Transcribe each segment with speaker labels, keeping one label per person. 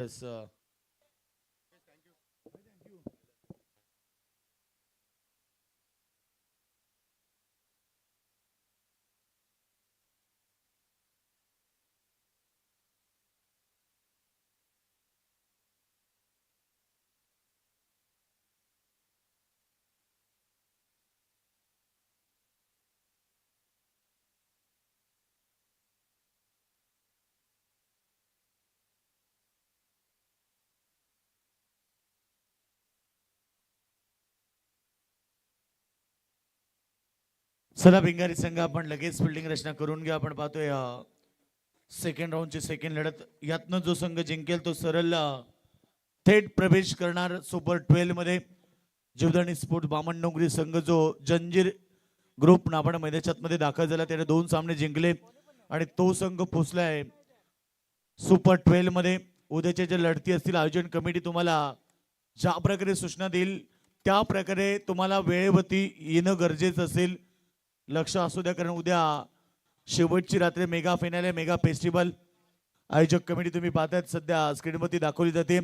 Speaker 1: Yes, चला भिंगारी संघ आपण लगेच फिल्डिंग रचना करून घ्या. आपण पाहतोय सेकंड राऊंडची सेकंड लढत. यातनं जो संघ जिंकेल तो सरळ थेट प्रवेश करणार सुपर 12 मध्ये. जीवदानी स्पोर्ट बामणडोंगरी संघ जो जंजीर ग्रुप नावाने मैदानात मध्ये दाखल झाला, त्याने 2 सामने जिंकले आणि तो संघ पोहोचलाय सुपर 12 मध्ये. उद्याच्या ज्या लढती असतील आयोजन कमिटी तुम्हाला ज्या प्रकारे सूचना देईल त्या प्रकारे तुम्हाला वेळेवरती येणं गरजेचं असेल. लक्ष असू द्या, कारण उद्या शेवटची रात्री मेगा फायनल, मेगा फेस्टिवल. आयोजक कमिटी तुम्ही पाहतायत सध्या स्क्रीनवरती दाखवली जाते.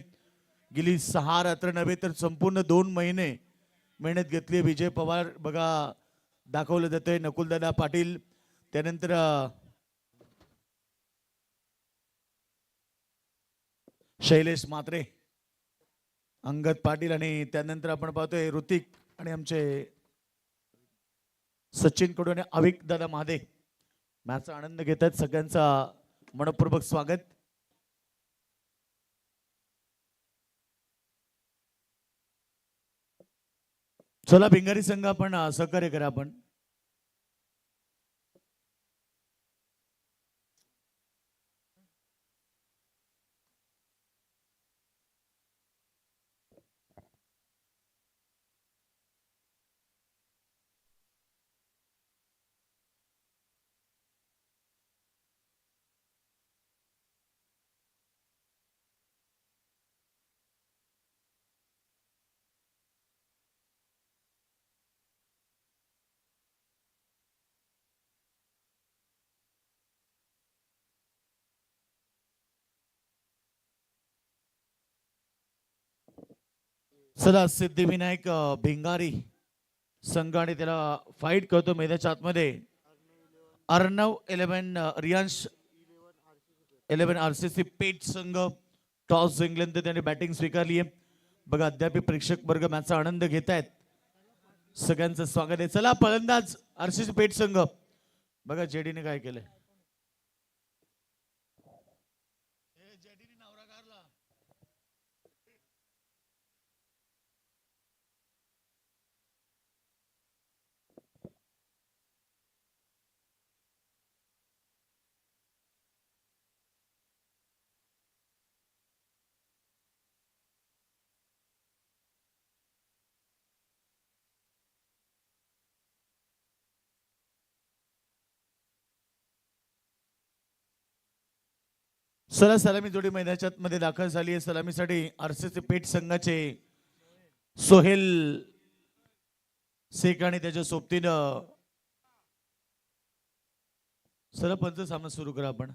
Speaker 1: गेली 6 रात्र नव्हे तर संपूर्ण 2 महिने मेहनत घेतली. विजय पवार बघा दाखवलं जातंय, नकुलदादा पाटील, त्यानंतर शैलेश मात्रे, अंगद पाटील आणि त्यानंतर आपण पाहतोय ऋतिक आणि आमचे सचिन कडून अविक दादा महादे मॅचचा आनंद घेत आहेत. सगळ्यांचा मनपूर्वक स्वागत. चला भिंगारी संघ आपण सहकार्य करा. आपण चला सिद्धिविनायक भिंगारी संघ आणि त्याला फाईट करतो मैदानाच्या आतमध्ये. अर्णव 11 रियांश 11 आरसीसी पेट संघ टॉस जिंकल्यानंतर त्याने बॅटिंग स्वीकारली आहे. बघा अद्याप प्रेक्षक वर्ग मॅचचा आनंद घेत आहेत. सगळ्यांचं स्वागत आहे. चला फलंदाज आरसीसी पेट संघ. बघा जेडीने काय केलंय. चला सलामी जोडी मैदानाच्या मध्ये दाखल झाली आहे. सलामीसाठी आरसीसी पेट संघाचे सोहेल शेख आणि त्याच्या सोबतीनं सरपंच सामना सुरू करा. आपण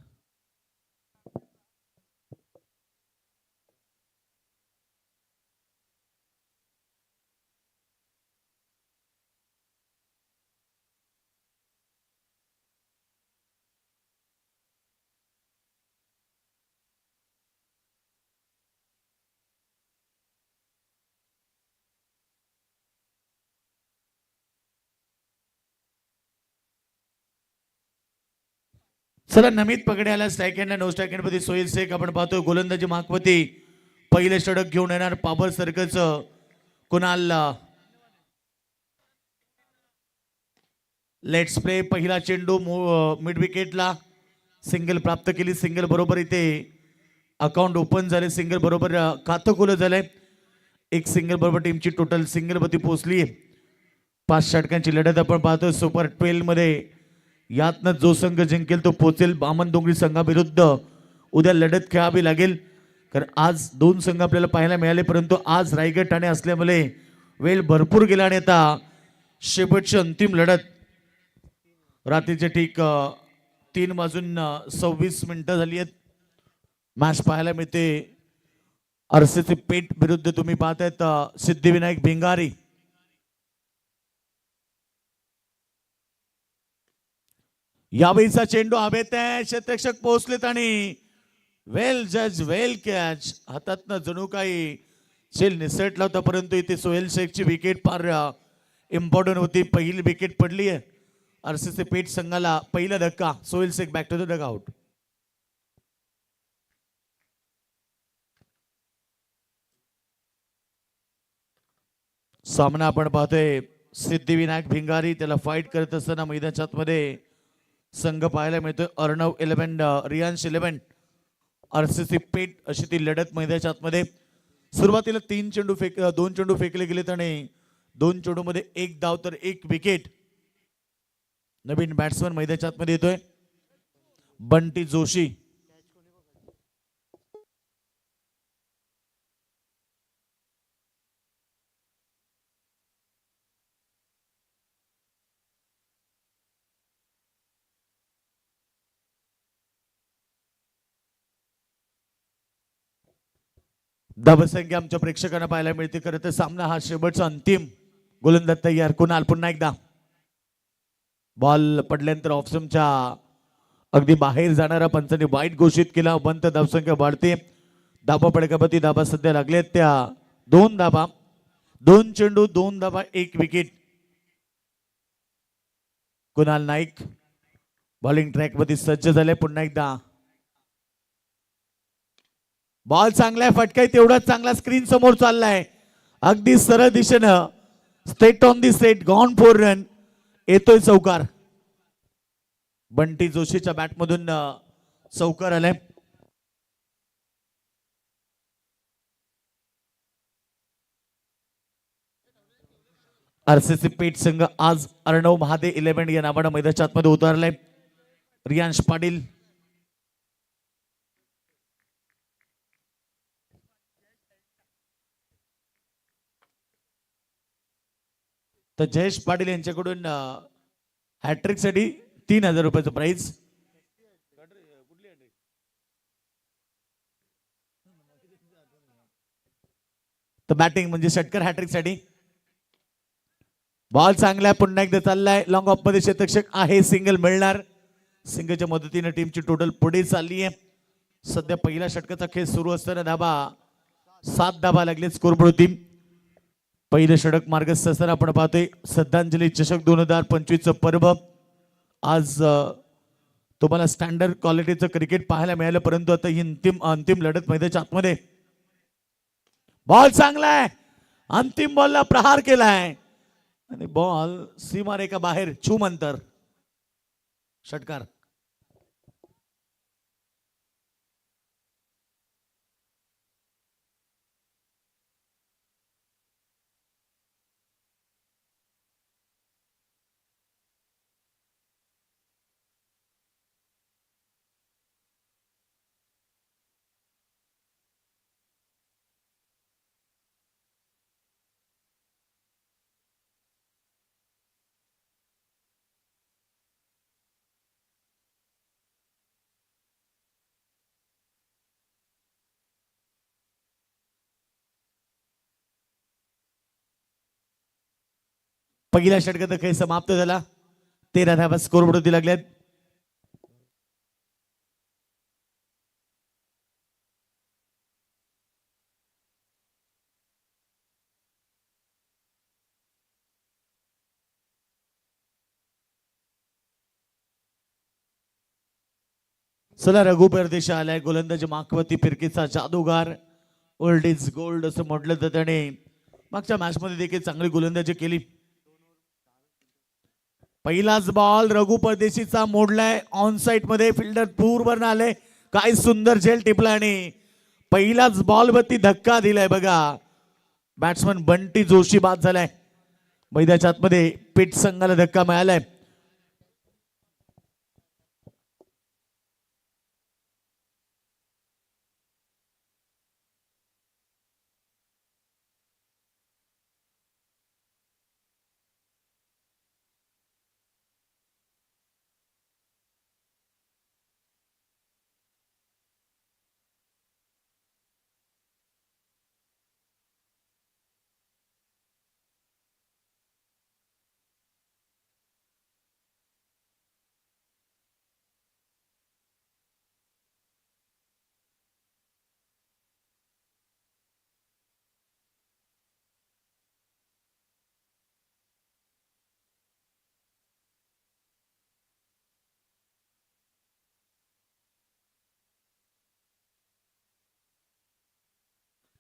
Speaker 1: चला नमित पगड्याला strike end no strike end मध्ये सोहेल शेख. आपण पाहतो गोलंदाजी मागवती पहिले षटक घेऊन येणार पाबर सर्कलचं कुणाल. Let's play. पहिला चेंडू मिड विकेटला सिंगल प्राप्त केली. सिंगल बरोबर इथे अकाउंट ओपन झाले. सिंगल बरोबर खातं खुलं झालंय. एक सिंगल बरोबर टीमची टोटल सिंगल मध्ये पोहोचली. 5 षटकांची लढत आपण पाहतो सुपर 12 मध्ये. यातनं जो संघ जिंकेल तो पोहोचेल बामणडोंगरी संघाविरुद्ध. उद्या लढत खेळावी लागेल, कारण आज 2 संघ आपल्याला पाहायला मिळाले, परंतु आज रायगड ठाणे असल्यामुळे वेळ भरपूर गेला आणि आता शेवटची अंतिम लढत रात्रीचे ठीक 3:26 झाली आहेत. मॅच पाहायला मिळते आरसीसी पेठ विरुद्ध तुम्ही पाहतायत सिद्धिविनायक भिंगारी. यावेळीचा चेंडू हवेत आहे, क्षेत्ररक्षक पोहोचलेत आणि वेल जज वेल कॅच. हातातनं जणू काही शेल निसटला होता, परंतु इथे सोहेल शेखची विकेट फार इम्पॉर्टंट होती. पहिली विकेट पडली आहे आरसीसी पेठ संघाला. पहिला धक्का, Sohail Shaikh back to the dugout. सामना आपण पाहतोय सिद्धिविनायक भिंगारी, त्याला फाईट करत असताना मैदानाच्या आतमध्ये संघ पाहायला मिळतोय अर्णव 11 रियांश 11 आरसीसी पेठ, अशी ती लढत मैदानाच्या आतमध्ये. सुरुवातीला 2 चेंडू फेकले गेलेत आणि 2 चेंडू मध्ये 1 धाव तर 1 विकेट. नवीन बॅट्समन मैदानाच्या आतमध्ये येतोय बंटी जोशी. धावसंख्या आमच्या प्रेक्षकांना पाहायला मिळते. खरं तर सामना हा शेवटचा अंतिम. गोलंदाज तयार, कुणाल पुन्हा एकदा. बॉल पडल्यानंतर ऑफस्टंपच्या अगदी बाहेर जाणारा पंचांनी वाईट घोषित केला. बंत धावसंख्या वाढते. धाबा पडकापती धाबा सध्या लागलेत त्या 2 धाबा. 2 चेंडू 2 धाबा 1 wicket. Kunal Naik bowling track मध्ये सज्ज झाले. पुन्हा एकदा बॉल चांगला आहे, फटकाही तेवढाच चांगला. स्क्रीन समोर चाललाय अगदी सरळ दिशेनं. Straight on the straight, gone for run. येतोय चौकार. बंटी जोशीच्या बॅटमधून चौकार आलाय. आरसीसी पेठ संघ आज अर्णव महादे 11 या नावानं मैदानाच्या आतमध्ये उतरलाय. रियांश पाटील, तर जयेश पाटील यांच्याकडून हॅट्रिक साठी 3000 रुपयाचं प्राइज. तर बॅटिंग म्हणजे षटकर हॅट्रिक साठी. बॉल चांगला पुन्हा एकदा चाललाय लॉंग ऑफ मध्ये. क्षेत्ररक्षक आहे, सिंगल मिळणार. सिंगलच्या मदतीने टीमची टोटल पुढे चालली आहे. सध्या पहिल्या षटकाचा खेळ सुरू असताना 7 धाबा लागले स्कोरबोर्ड टीम. पहिलं षटक मार्गस्थ असताना आपण पाहतोय श्रद्धांजली चषक 2025 पर्व. आज तुम्हाला स्टँडर्ड क्वालिटीचं क्रिकेट पाहायला मिळालं, परंतु आता ही अंतिम लढत मैदानाच्या आतमध्ये. बॉल चांगला आहे, अंतिम बॉलला प्रहार केलाय आणि बॉल सीमारेखा बाहेर, छूम अंतर. षटकार. पहिल्या षटकाचा खेळ समाप्त झाला. 13 धावा स्कोरबोर्ड लागल्यात. चला रघु परदेशी आलाय. गोलंदाज माखवती फिरकीचा जादूगार, ओल्ड इज गोल्ड असं म्हटलं तर त्याने मागच्या मॅच मध्ये देखील चांगली गोलंदाजी केली. पहिलाच बॉल रघु परदेशीचा मोडलाय ऑन साइड मध्ये. फिल्डर दूरवर आले, काय सुंदर झेल टिपला आणि पहिलाच बॉल वरती धक्का दिलाय बघा. बॅट्समन बंटी जोशी बाद झालाय. मैदानाच्या आतमध्ये पेठ संघाला धक्का मिळालाय.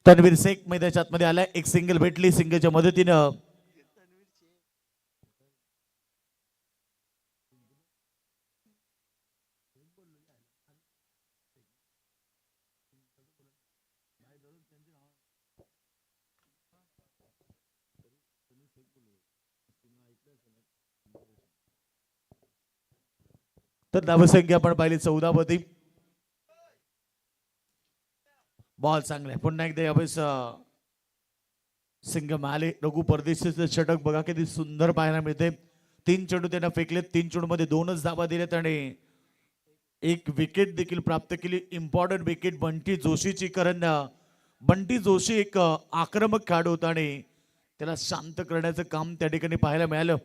Speaker 1: तन्वीर शेख मैदानाच्या आतमध्ये आलाय, एक सिंगल भेटली सिंगलच्या मदतीनं. तर धावसंख्या आपण पाहिली 14 मध्ये. बॉल चांगला आहे, पुन्हा एकदा यावेळेस सिंग आले. रघु परदेशीचं षटक बघा किती सुंदर पाहायला मिळते. 3 चेंडू त्यांना फेकलेत, 3 चेंडू मध्ये 2च धावा दिल्यात आणि एक विकेट देखील प्राप्त केली. इम्पॉर्टंट विकेट बंटी जोशीची, कारण बंटी जोशी एक आक्रमक खेळाडू होता आणि त्याला शांत करण्याचं काम त्या ठिकाणी पाहायला मिळालं.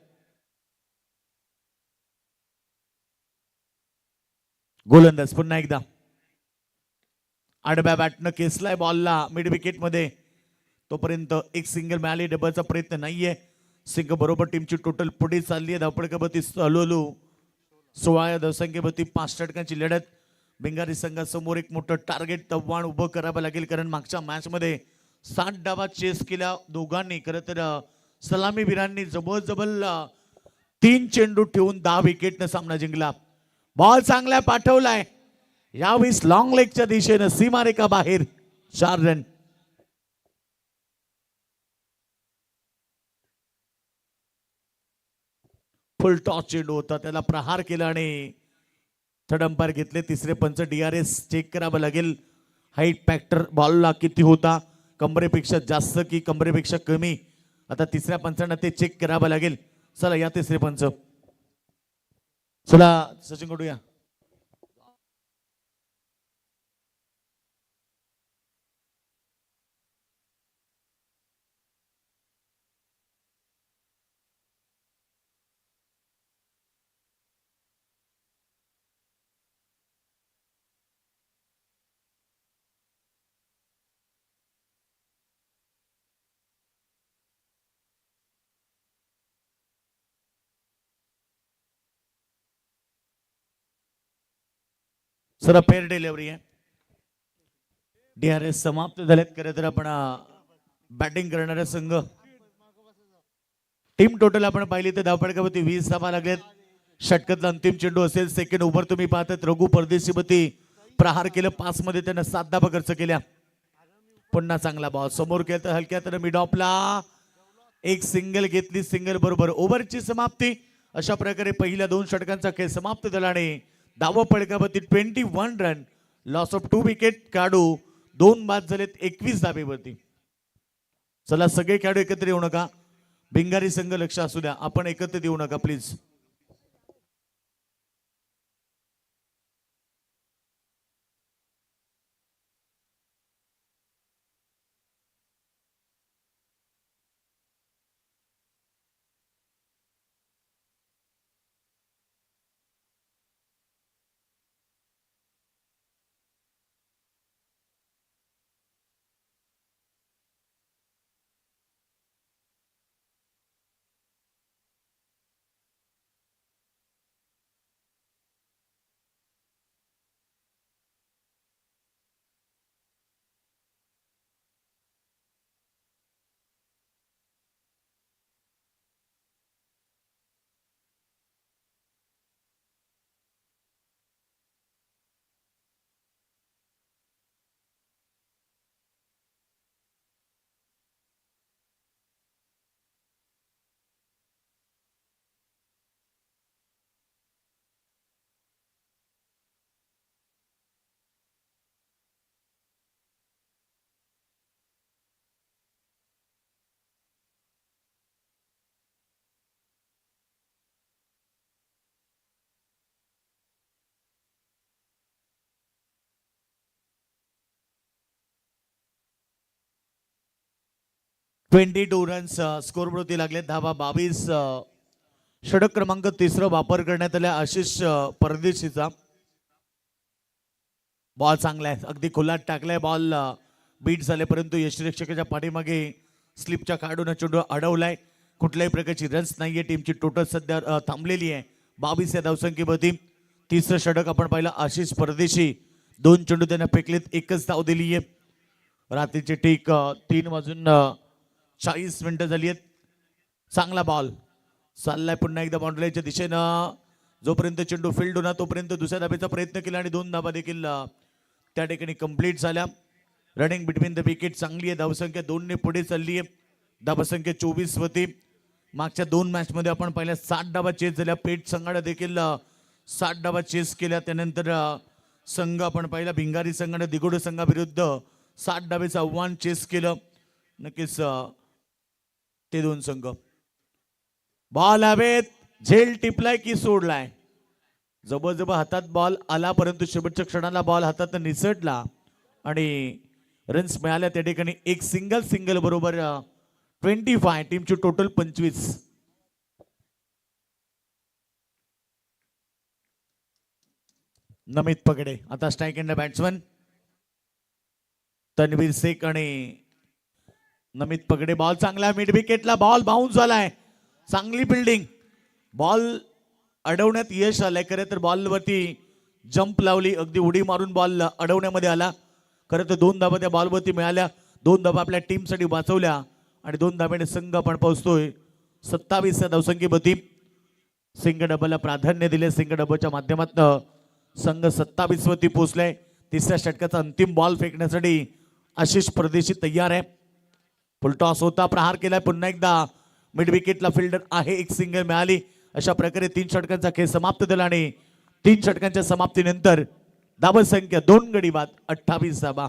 Speaker 1: गोलंदाज पुन्हा एकदा आडव्या बॅटनं केसलाय बॉलला मिड विकेट मध्ये. तोपर्यंत एक सिंगल मिळाली, डबलचा प्रयत्न नाहीये. सिंग बरोबर टीमची टोटल पुढे चालली आहे. धावपळकावरती हळूहळू 16 या धावसंख्येवरती 5 षटकांची लढत. भिंगारी संघासमोर एक मोठं टार्गेट तव्वाण उभं करावं लागेल, कारण मागच्या मॅच मध्ये 60 डावा चेस केल्या दोघांनी. खरं तर सलामीवीरांनी जबरजबल 3 चेंडू ठेवून 10 विकेटनं सामना जिंकला. बॉल चांगला पाठवलाय, यावेळेस लॉंग लेगच्या दिशेनं सीमारेखा बाहेर, 4 रन. फुल टॉस चेंडू होता, त्याला प्रहार केला आणि थर्ड अंपायर घेतले. तिसरे पंच DRS चेक करावं लागेल. हाईट फॅक्टर बॉलला किती होता, कमरेपेक्षा जास्त की कमरेपेक्षा कमी, आता तिसऱ्या पंचांना ते चेक करावं लागेल. चला या तिसरे पंच, चला सचिन कडूया. सर पेअर डिलिव्हरी आहे. DRS समाप्त झालेत. खरं तर आपण बॅटिंग करणारा संघ टीम टोटल आपण पाहिली तर धावपळकावरती 20 धावा लागलेत. षटकातला अंतिम चेंडू असेल. सेकंड ओव्हर तुम्ही पाहतात रघु परदेशीवरती प्रहार केलं, 5 मध्ये त्यानं 7 धावा खर्च केल्या. पुन्हा चांगला बॉल समोर केला तर हलक्या तर मिड ऑफला एक सिंगल घेतली. सिंगल बरोबर ओव्हरची समाप्ती. अशा प्रकारे पहिल्या 2 षटकांचा खेळ समाप्त झाला आणि धावपळकावरती 21 रन, लॉस ऑफ 2 विकेट. काढू 2 बाद झालेत 21 धावेवरती. चला सगळे खेळाडू एकत्र येऊ नका, भिंगारी संघ लक्ष असू द्या, आपण एकत्र येऊ नका प्लीज. ट्वेंटी 22 रन्स स्कोर वरती लागले. धावा 22. षटक क्रमांक 3 वापर करण्यात आला आशिष परदेशीचा. बॉल चांगला आहे, अगदी खुलात टाकलाय. बॉल बीट झाले, परंतु यष्टिरक्षकाच्या पाठीमागे स्लिपच्या काढून चेंडू अडवलाय. कुठल्याही प्रकारची रन्स नाहीये. टीमची टोटल सध्या थांबलेली आहे 22 या धावसंख्येवरती. तिसरं षटक आपण पाहिलं आशिष परदेशी, 2 चेंडू त्यांना फेकलेत, 1च धाव दिली आहे. रात्रीचे ठीक 3:40 झाली आहेत. चांगला बॉल चाललाय पुन्हा एकदा बाउंड्रीच्या दिशेनं. जोपर्यंत चेंडू फील्ड होणार तोपर्यंत दुसऱ्या धाब्याचा प्रयत्न केला आणि 2 धाबा देखील त्या ठिकाणी कंप्लीट झाल्या. रनिंग बिटवीन द विकेट चांगली आहे. धावसंख्या 2 ने पुढे चालली आहे. धावसंख्या 24 होती. मागच्या 2 मॅच मध्ये आपण पहिल्या 7 धाबा चेस झाल्या. पेठ संघाने देखील 7 धाबा चेस केल्या. त्यानंतर संघ आपण पहिला भिंगारी संघाने दिगोडे संघाविरुद्ध 7 धाबेचं आव्हान चेस केलं. नक्कीच ते 2 संघ. बॉल हवेत, झेल टिपलाय की सोडलाय. जबरजबर हातात बॉल आला परंतु शेवटच्या क्षणाला बॉल हातात निसटला आणि रन्स मिळाल्या. त्या ठिकाणी एक सिंगल बरोबर 25. टीमची टोटल 25. नमित पगडे आता strike end batsman. Tanvir Shaikh आणि नमित पगडे. बॉल चांगला मिड विकेटला बॉल बाउन्स झालाय. चांगली फिल्डिंग. बॉल अडवण्यात यश आलंय. खरं तर बॉलवरती जंप लावली. अगदी उडी मारून बॉल अडवण्यामध्ये आला. खरं तर 2 धाबा त्या बॉलवरती मिळाल्या. 2 धाबा आपल्या टीमसाठी वाचवल्या आणि 2 धाब्याने संघ आपण पोहोचतोय 27 या धावसंख्येवरती. सिंग डबलला प्राधान्य दिले. सिंग डबलच्या माध्यमातून संघ 27 वरती पोहोचलाय. तिसऱ्या षटकाचा अंतिम बॉल फेकण्यासाठी आशिष परदेशी तयार आहे. फुलटॉस होता. प्रहार केलाय. पुन्हा एकदा मिड विकेटला फिल्डर आहे. एक सिंगल मिळाली. अशा प्रकारे 3 षटकांचा खेळ समाप्त झाला आणि 3 षटकांच्या समाप्तीनंतर धावा संख्या 2 गडी बाद 28 धावा.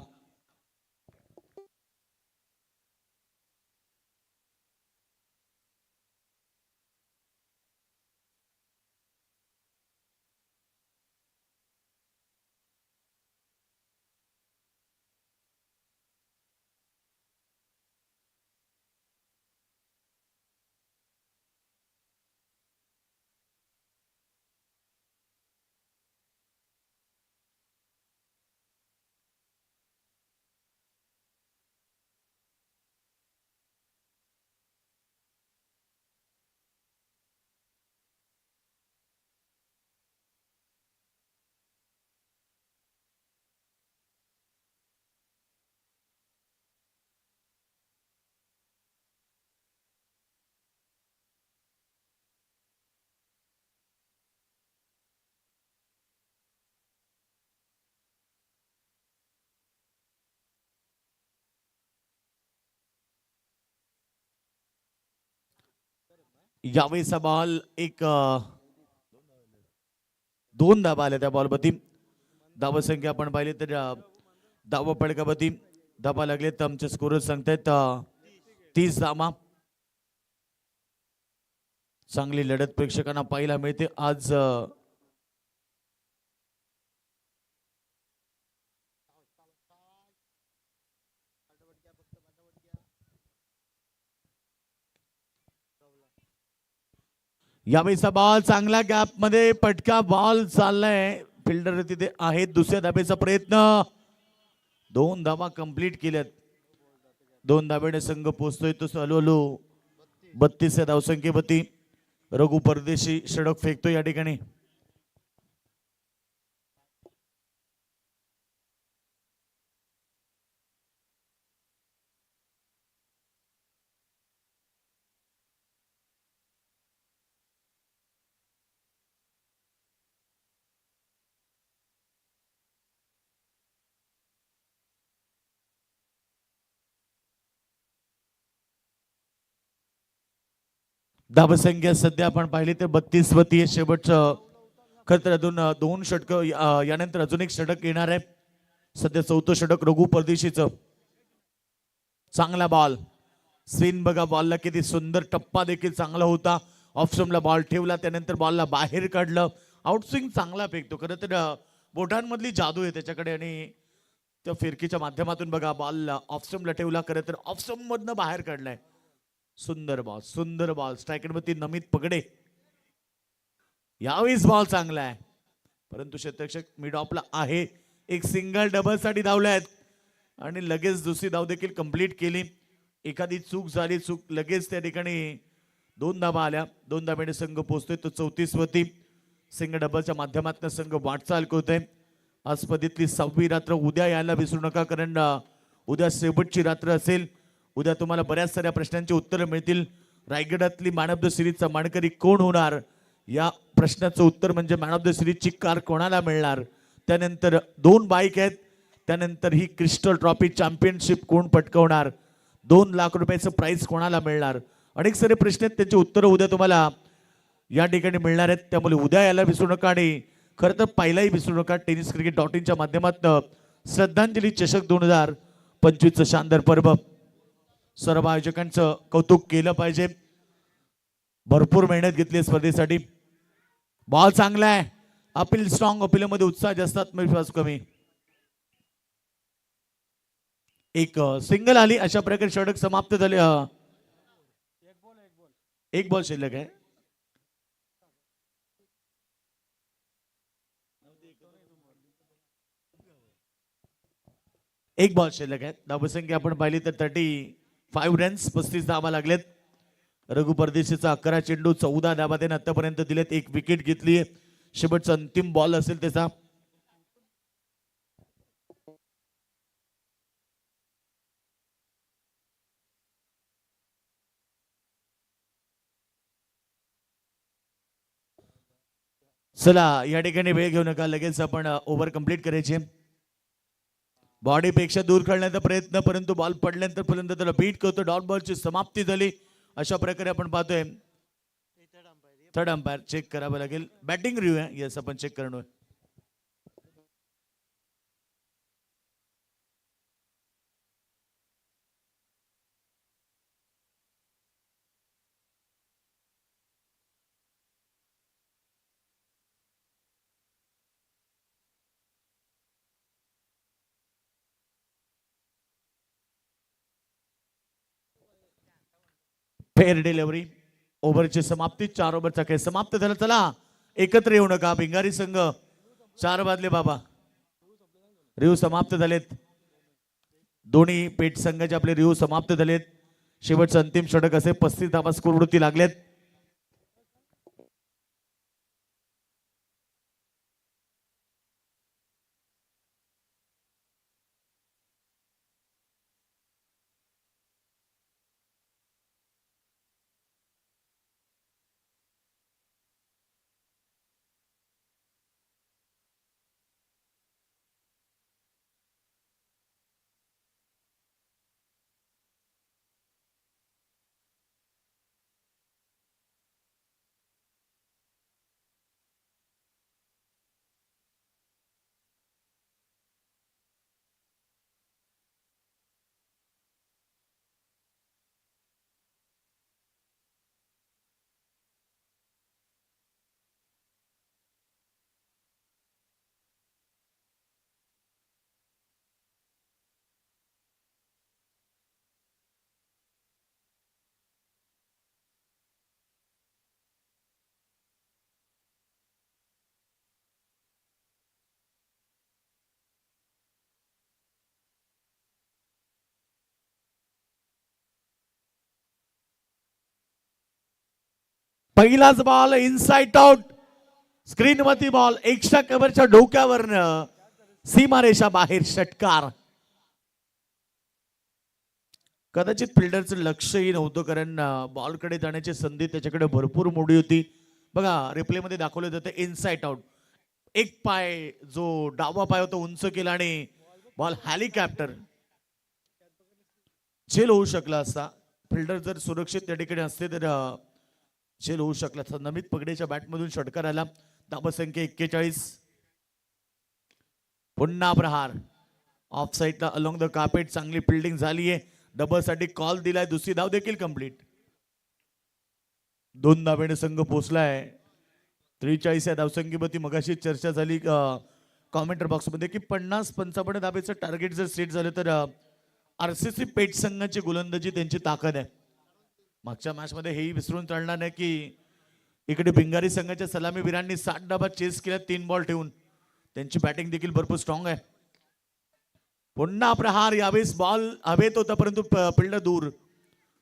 Speaker 1: यावेळीचा बॉल एक 2 धाबा आल्या त्या बॉलवरती. धावा संख्या आपण पाहिली तर धावा फडकावरती धाबा लागले तर आमचे स्कोर सांगतायत 30 धावा. चांगली लढत प्रेक्षकांना पाहायला मिळते आज. यावेळीचा बॉल चांगला गॅप मध्ये पटका बॉल चाललाय. फिल्डर तिथे आहेत. दुसऱ्या धाब्याचा प्रयत्न. 2 धाबा कंप्लीट केल्यात. 2 धाब्याने संघ पोहोचतोय तो हळूहळू 32 या धावसंख्येवरती. रघु परदेशी षटक फेकतो या ठिकाणी. धावसंख्या सध्या आपण पाहिली तर 32 वरती आहे. शेवटचं खरं तर अजून 2 षटक यानंतर अजून एक षटक येणार आहे. सध्या 4थं षटक रघु परदेशीचं. चांगला बॉल. स्विन बघा बॉलला किती सुंदर. टप्पा देखील चांगला होता. ऑफस्टंपला बॉल ठेवला. त्यानंतर बॉलला बाहेर काढलं. आउटस्विंग चांगला फेकतो. खरं तर बोटांमधली जादू आहे त्याच्याकडे आणि त्या फिरकीच्या माध्यमातून बघा बॉल ऑफस्टंपला ठेवला. खरं तर ऑफस्टंप मधनं बाहेर काढलाय. सुंदर बॉल. सुंदर बॉल. स्ट्रायकरवरती नमित पगडे. यावेळीच बॉल चांगला आहे परंतु क्षेत्ररक्षक मिड ऑफला आहे. एक सिंगल डबल साठी धावल्यात आणि लगेच दुसरी धाव देखील कंप्लीट केली. एखादी चूक झाली. चूक लगेच त्या ठिकाणी 2 धाबा आल्या. 2 धाब्याने संघ पोहोचतोय तो 34 वरती. सिंगल डबलच्या माध्यमातून संघ वाटचाल करतोय. आज स्पर्धेतली 6वी रात्र उद्या यायला विसरू नका कारण उद्या शेवटची रात्र असेल. उद्या तुम्हाला बऱ्याच साऱ्या प्रश्नांची उत्तरं मिळतील. रायगडातली मॅन ऑफ द सिरीजचा मानकरी कोण होणार या प्रश्नाचं उत्तर म्हणजे मॅन ऑफ द सिरीजची कार कोणाला मिळणार. त्यानंतर 2 बाईक आहेत. त्यानंतर ही क्रिस्टल ट्रॉफी चॅम्पियनशिप कोण पटकवणार, 2 लाख रुपयाचं प्राइस कोणाला मिळणार, अनेक सारे प्रश्न आहेत. त्याची उत्तरं उद्या तुम्हाला या ठिकाणी मिळणार आहेत. त्यामुळे उद्या यायला विसरू नका आणि खरं तर पाहिलाही विसरू नका. tenniscricket.in च्या माध्यमातून श्रद्धांजली चषक 2025चं शानदार पर्व सर्व आयोजकांचं कौतुक केलं पाहिजे. भरपूर मेहनत घेतली स्पर्धेसाठी. बॉल चांगला आहे. अपील स्ट्रॉंग, अपिलमध्ये उत्साह जास्त, आत्मविश्वास कमी. एक सिंगल आली. अशा प्रकारे षटक समाप्त झाले. एक बॉल शिल्लक आहे. एक बॉल शिल्लक आहे. धावसंख्या आपण पाहिली तर 35 रन्स, 35 धावा लागलेत. रघु परदेशीचा 11 चेंडू 14 धावा त्याने आतापर्यंत दिलेत. एक विकेट घेतली. शेवटचा अंतिम बॉल असेल त्याचा. चला या ठिकाणी वेळ घेऊ नका. लगेच आपण ओव्हर कंप्लीट करायचे. बॉडीपेक्षा दूर खेळण्याचा प्रयत्न, परंतु बॉल पडल्यानंतर पर्यंत त्याला बीट करतो. डॉट बॉलची समाप्ती झाली. अशा प्रकारे आपण पाहतोय. थर्ड अंपायर चेक करावं लागेल. बॅटिंग रिव्ह्यू आहे. येस, आपण चेक करणार. Fair delivery. ओव्हरची समाप्ती. 4 ओव्हरचा खेळ समाप्त झाला. चला एकत्र येऊ नका. भिंगारी संघ 4 वाजले बाबा. रिव्ह्यू समाप्त झालेत. दोन्ही पेट संघाचे आपले रिव्ह्यू समाप्त झालेत. शेवटचं अंतिम षटक असे 35 धावा स्कोरवरती लागलेत. पहिलाच बॉल इनसाइड आउट. स्क्रीनवरती बॉल एक्स्ट्रा कव्हरच्या डोक्यावरनं सीमारेषा बाहेर. षटकार. कदाचित फिल्डरचं लक्षही नव्हतं, कारण बॉलकडे जाण्याची संधी त्याच्याकडे भरपूर मोठी होती. बघा रिप्ले मध्ये दाखवलं जातं इनसाइड आउट. एक पाय जो डावा पाय होता उंच केला आणि बॉल हेलिकॉप्टर झेल होऊ शकला असता. फिल्डर जर सुरक्षित त्या ठिकाणी असते तर झेल होऊ शकला असता. नमित पगडेच्या बॅटमधून षटकार आला. धावसंख्या 41. पुन्हा प्रहार. ऑफ साईडला अलोंग द कार्पेट चांगली फिल्डिंग झाली आहे. डबल साठी कॉल दिलाय. दुसरी धाव देखील कंप्लीट. 2 धावेने संघ पोहोचलाय. 43 या धावसंख्येवरती मगाशी चर्चा झाली कॉमेंटर बॉक्स मध्ये की 50-55 धावेचं टार्गेट जर सेट झालं तर आरसीसी पेट संघाची गोलंदाजी त्यांची ताकद आहे. मागच्या मॅच मध्ये हेही विसरून चालणार नाही की इकडे भिंगारी संघाच्या सलामीवीरांनी 60 धावा चेस केल्या 3 बॉल ठेवून. त्यांची बॅटिंग देखील भरपूर स्ट्रॉंग आहे. पुन्हा प्रहार. यावेळेस बॉल हवेत होता परंतु फिल्डर दूर.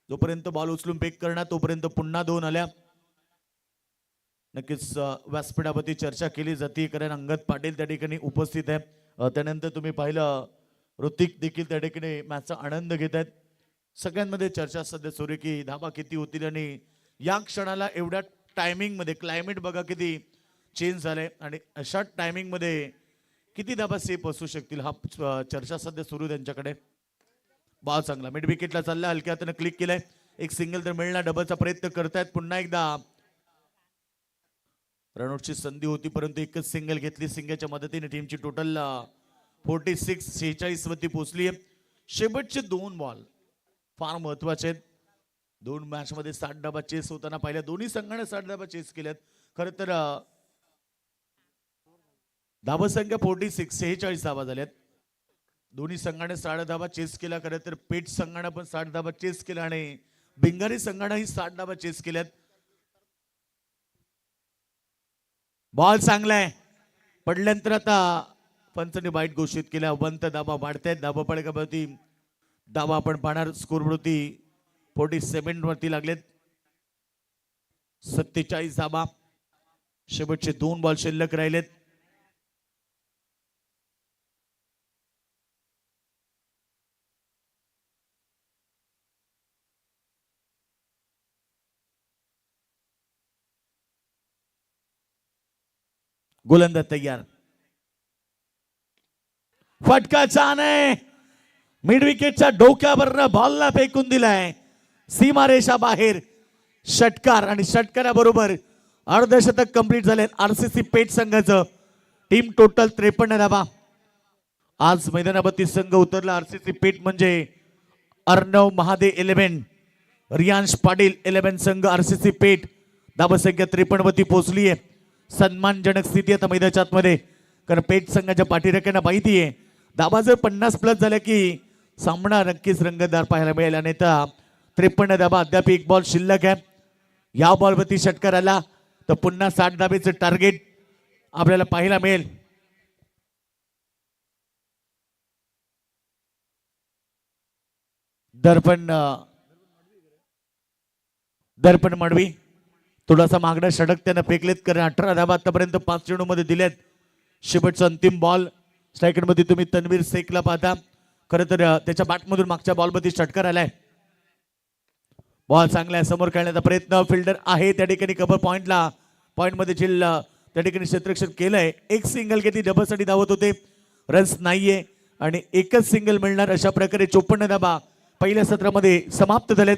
Speaker 1: जोपर्यंत बॉल उचलून पेक करणार तोपर्यंत पुन्हा 2 आल्या. नक्कीच व्यासपीठावरती चर्चा केली जाते कारण अंगद पाटील त्या ठिकाणी उपस्थित आहे. त्यानंतर तुम्ही पाहिलं ऋतिक देखील त्या ठिकाणी मॅचचा आनंद घेत आहेत. सगळ्यांमध्ये चर्चा सध्या सुरू आहे की धाबा किती होतील आणि या क्षणाला एवढ्या टायमिंग मध्ये क्लायमेट बघा किती चेंज झालंय आणि अशा टायमिंग मध्ये किती धाबा सेफ असू शकतील हा चर्चा सध्या सुरू त्यांच्याकडे. बॉल चांगला मिड विकेटला चालला, हलक्या हाताने क्लिक केलाय. एक सिंगल तर मिळणार, डबलचा प्रयत्न करतायत पुन्हा एकदा. रनआउटची संधी होती परंतु एकच सिंगल घेतली. सिंगलच्या मदतीने टीमची टोटल 46 वरती पोहोचली आहे. शेवटचे 2 बॉल फार महत्वाचे आहेत. 2 मॅच मध्ये 60 धाबा चेस होताना पाहिल्या. दोन्ही संघाने 60 धाबा चेस केल्यात. खर तर धाबा संख्या 46 धाबा झाल्यात. दोन्ही संघाने 60 धाबा चेस केला. खरं तर पेठ संघाने पण 60 धाबा चेस केला आणि भिंगारी संघानेही 60 धाबा चेस केल्यात. बॉल चांगला आहे, पडल्यानंतर आता पंचने बाईट घोषित केल्या. वंत धाबा वाढतायत. धाबा पडकावरती धाबा आपण पाहणार. स्कोरवरती 47 वरती लागलेत. 47 धाबा. शेवटचे 2 बॉल शिल्लक राहिलेत. गोलंदाज तयार. फटका छान आहे. मिड विकेटच्या डोक्यावर बॉलला फेकून दिलाय सीमारेषा बाहेर. षटकार आणि षटकाराबरोबर अर्धशतक कंप्लीट झाले आरसीसी पेठ संघाचं. टीम टोटल 53 धाबा. आज मैदानावरती संघ उतरला आरसीसी पेठ म्हणजे अर्णव महादे 11, रियांश पाटील 11 संघ आरसीसी पेठ. धाबा संख्या 53 वरती पोहोचली आहे. सन्मानजनक स्थिती आता मैदानाच्या आतमध्ये, कारण पेठ संघाच्या पाठीराख्यांना माहिती आहे धाबा जर 50 प्लस झाल्या की सामना नक्कीच रंगतदार पाहायला मिळेल. आणि आता 53 धाबा. अद्याप 1 बॉल शिल्लक आहे. या बॉलवरती षटकार आला तर पुन्हा 60 धाबेचं टार्गेट आपल्याला पाहायला मिळेल. दर्पण दर्पण मडवी थोडासा मागणं षटक त्यानं फेकलेत, कारण 18 धाबा आतापर्यंत 5 चेंडूमध्ये दिलेत. शेवटचा अंतिम बॉल स्ट्रायकर मध्ये तुम्ही तन्वीर शेखला पाहता. खरं तर त्याच्या बॅटमधून मागच्या बॉलमध्ये षटकार आलाय. बॉल चांगला आहे, समोर खेळण्याचा प्रयत्न. फिल्डर आहे त्या ठिकाणी कव्हर पॉइंटला. पॉइंट मध्ये झिल त्या ठिकाणी क्षेत्ररक्षण केलंय. एक सिंगल घेतली, डबलसाठी धावत होते. रन्स नाहीये आणि एकच सिंगल मिळणार. अशा प्रकारे 54 धाबा पहिल्या सत्रामध्ये समाप्त झालेत.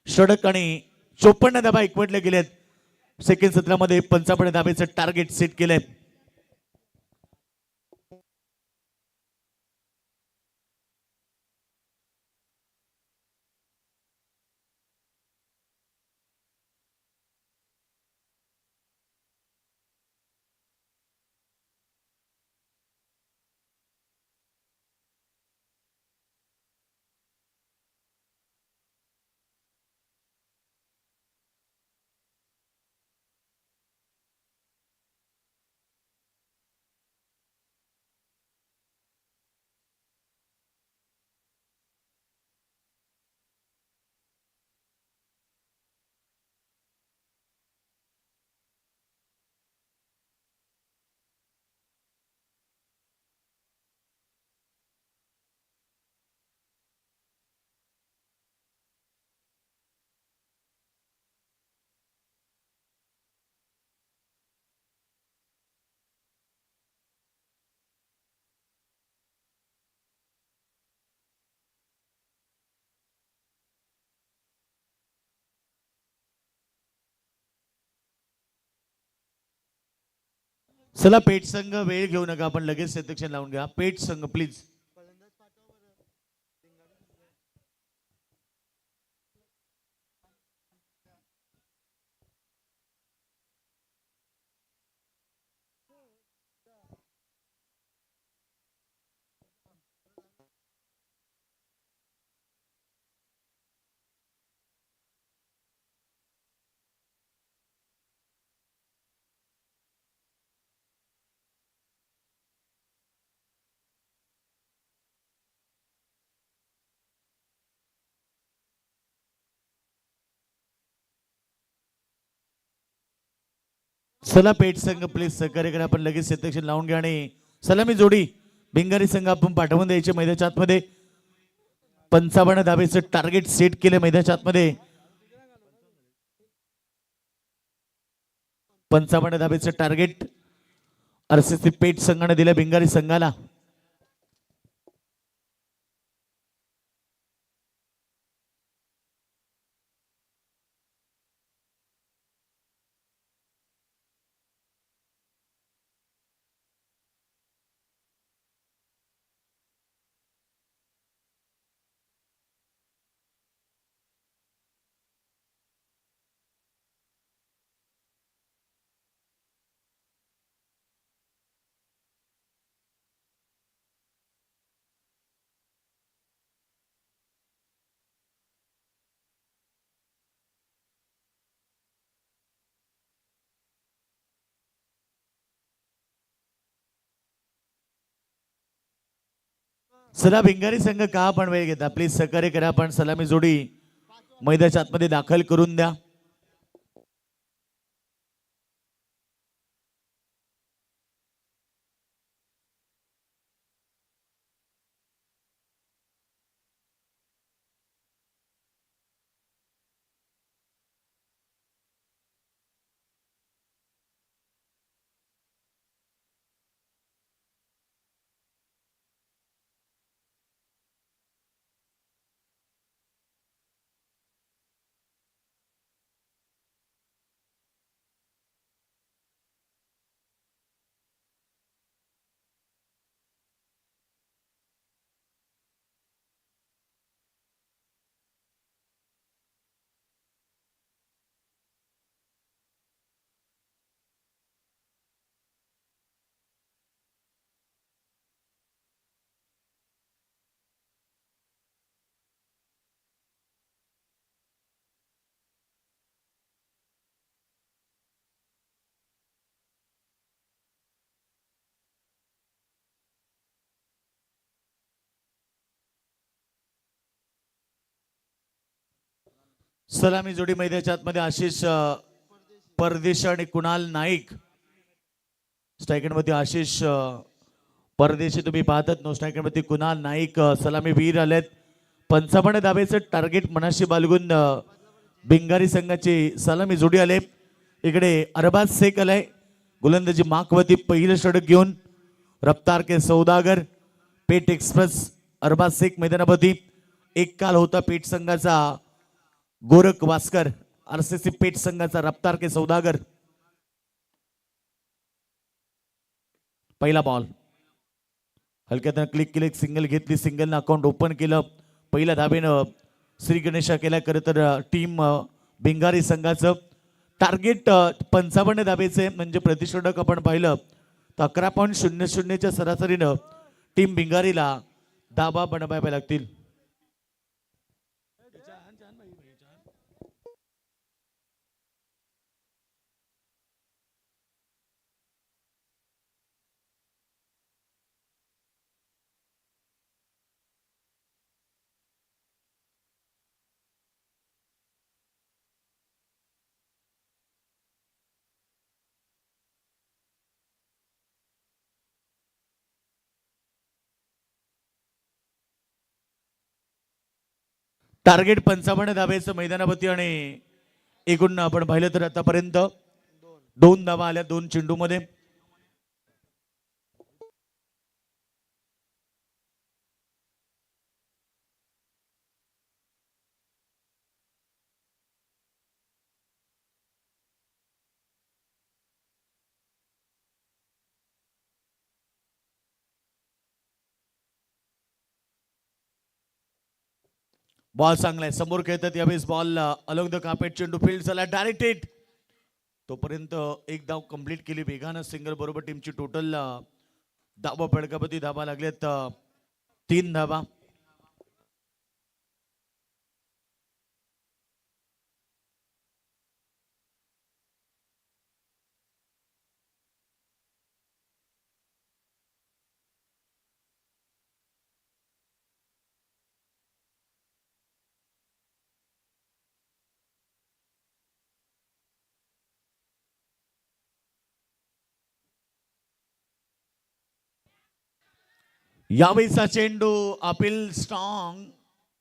Speaker 1: षटक आणि 54 धाबा एकवटले गेलेत. सेकंड सत्रामध्ये 55 धाबेचं टार्गेट सेट केलंय. चला पेठ संघ वेळ घेऊ नका, आपण लगेच सेक्शन लावून घ्या. पेठ संघ प्लीज. चला पेठ संघ प्लीज सहकार्य करा, आपण लगेच सेक्शन लावून घ्या. आणि सलामी जोडी भिंगारी संघ आपण पाठवून द्यायचे मैदानाच्या आतमध्ये. 55 धावेचं टार्गेट सेट केले मैदानाच्या आतमध्ये. 55 धावेचं टार्गेट आरसीसी पेठ संघाने दिलं भिंगारी संघाला. चला भिंगारी संघ का आपण वेळ घेता, प्लीज सहकार्य करा. आपण सलामी जोडी मैदानाच्या आतमध्ये दाखल करून द्या. सलामी जोडी मैदानाच्या आतमध्ये आशिष परदेश आणि कुणाल नाईक. स्ट्रायकर मध्ये आशिष परदेशी तुम्ही पाहतात. नो स्ट्रायकर मध्ये कुणाल नाईक सलामी वीर आलेत. 55 धावेचं टार्गेट मनाशी बाळगून भिंगारी संघाची सलामी जोडी आले. इकडे अरबाज शेख आलाय गोलंदाजी माकवती पहिलं षटक घेऊन. रफ्तार के सौदागर पेठ एक्सप्रेस अरबाज शेख मैदानामध्ये. एक काल होता पेठ संघाचा गोरख वास्कर, आरसीसी पेठ संघाचा रफ्तार के सौदागर. पहिला बॉल हलक्यात क्लिक केले, सिंगल घेतली, सिंगलनं अकाउंट ओपन केलं. पहिल्या धाबेनं श्री गणेशा केला. खरं तर टीम भिंगारी संघाचं टार्गेट 55 धाबेचे म्हणजे प्रतिषेधक आपण पाहिलं तर 11.00च्या सरासरीनं टीम भिंगारीला धाबा बनवाव्या लागतील. टार्गेट 55 धाब्याचं मैदानावरती आणि एकूण आपण पाहिलं तर आतापर्यंत 2 धावा आल्या 2 चेंडूमध्ये. बॉल चांगला आहे, समोर खेळतात यावेळेस. बॉल अलॉंग द कार्पेट, चेंडू फील्ड झाला डायरेक्ट हिट. तोपर्यंत एक धाव कंप्लीट केली वेगानं सिंगल बरोबर. टीमची टोटल धावा फडकापती धावा लागलेत 3 धावा. यावेळीचा चेंडू अपील स्ट्रॉंग.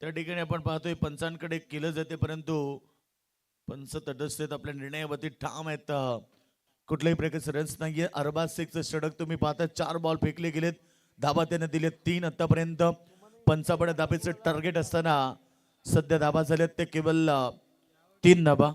Speaker 1: त्या ठिकाणी आपण पाहतोय पंचांकडे केलं जाते, परंतु पंच तटस्थेत आपल्या निर्णयावरती ठाम आहेत. कुठल्याही प्रकारचे रन्स नाहीये. अरबाज शेखचं षटक तुम्ही पाहता. 4 बॉल फेकले गेलेत, धाबा त्याने दिले 3 आतापर्यंत. पंचाबळ धाब्याचं टार्गेट असताना सध्या धाबा झालेत ते केवळ 3 धाबा.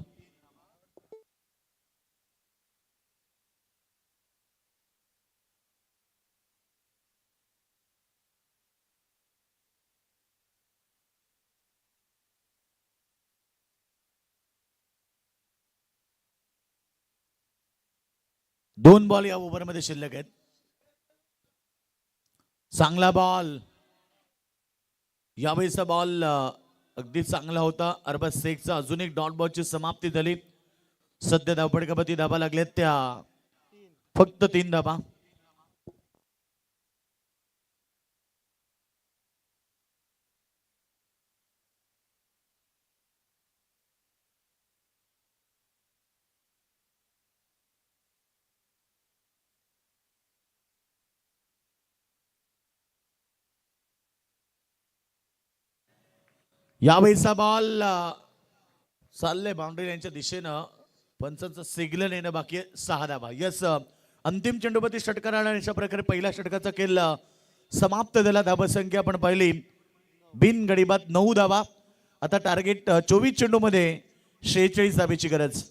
Speaker 1: दोन बॉल या ओव्हरमध्ये शिल्लक आहेत. चांगला बॉल. यावेळीचा बॉल अगदी चांगला होता. अरबाज शेखचा अजून एक डॉट बॉलची समाप्ती झाली. सध्या धावपडकापती धाबा लागलेत त्या फक्त 3 धाबा. यावेळीचा बॉल चाललंय बाउंड्री यांच्या दिशेनं. पंचांचं सिग्नल येणं बाकी आहे. 6 धाबा. यस, अंतिम चेंडूपती षटकाराने अशा प्रकारे पहिल्या षटकाचा खेळ समाप्त झाला. धाबा संख्या आपण पाहिली बिन गडीबात 9 धाबा. आता टार्गेट 24 चेंडूमध्ये 46 धाबेची गरज.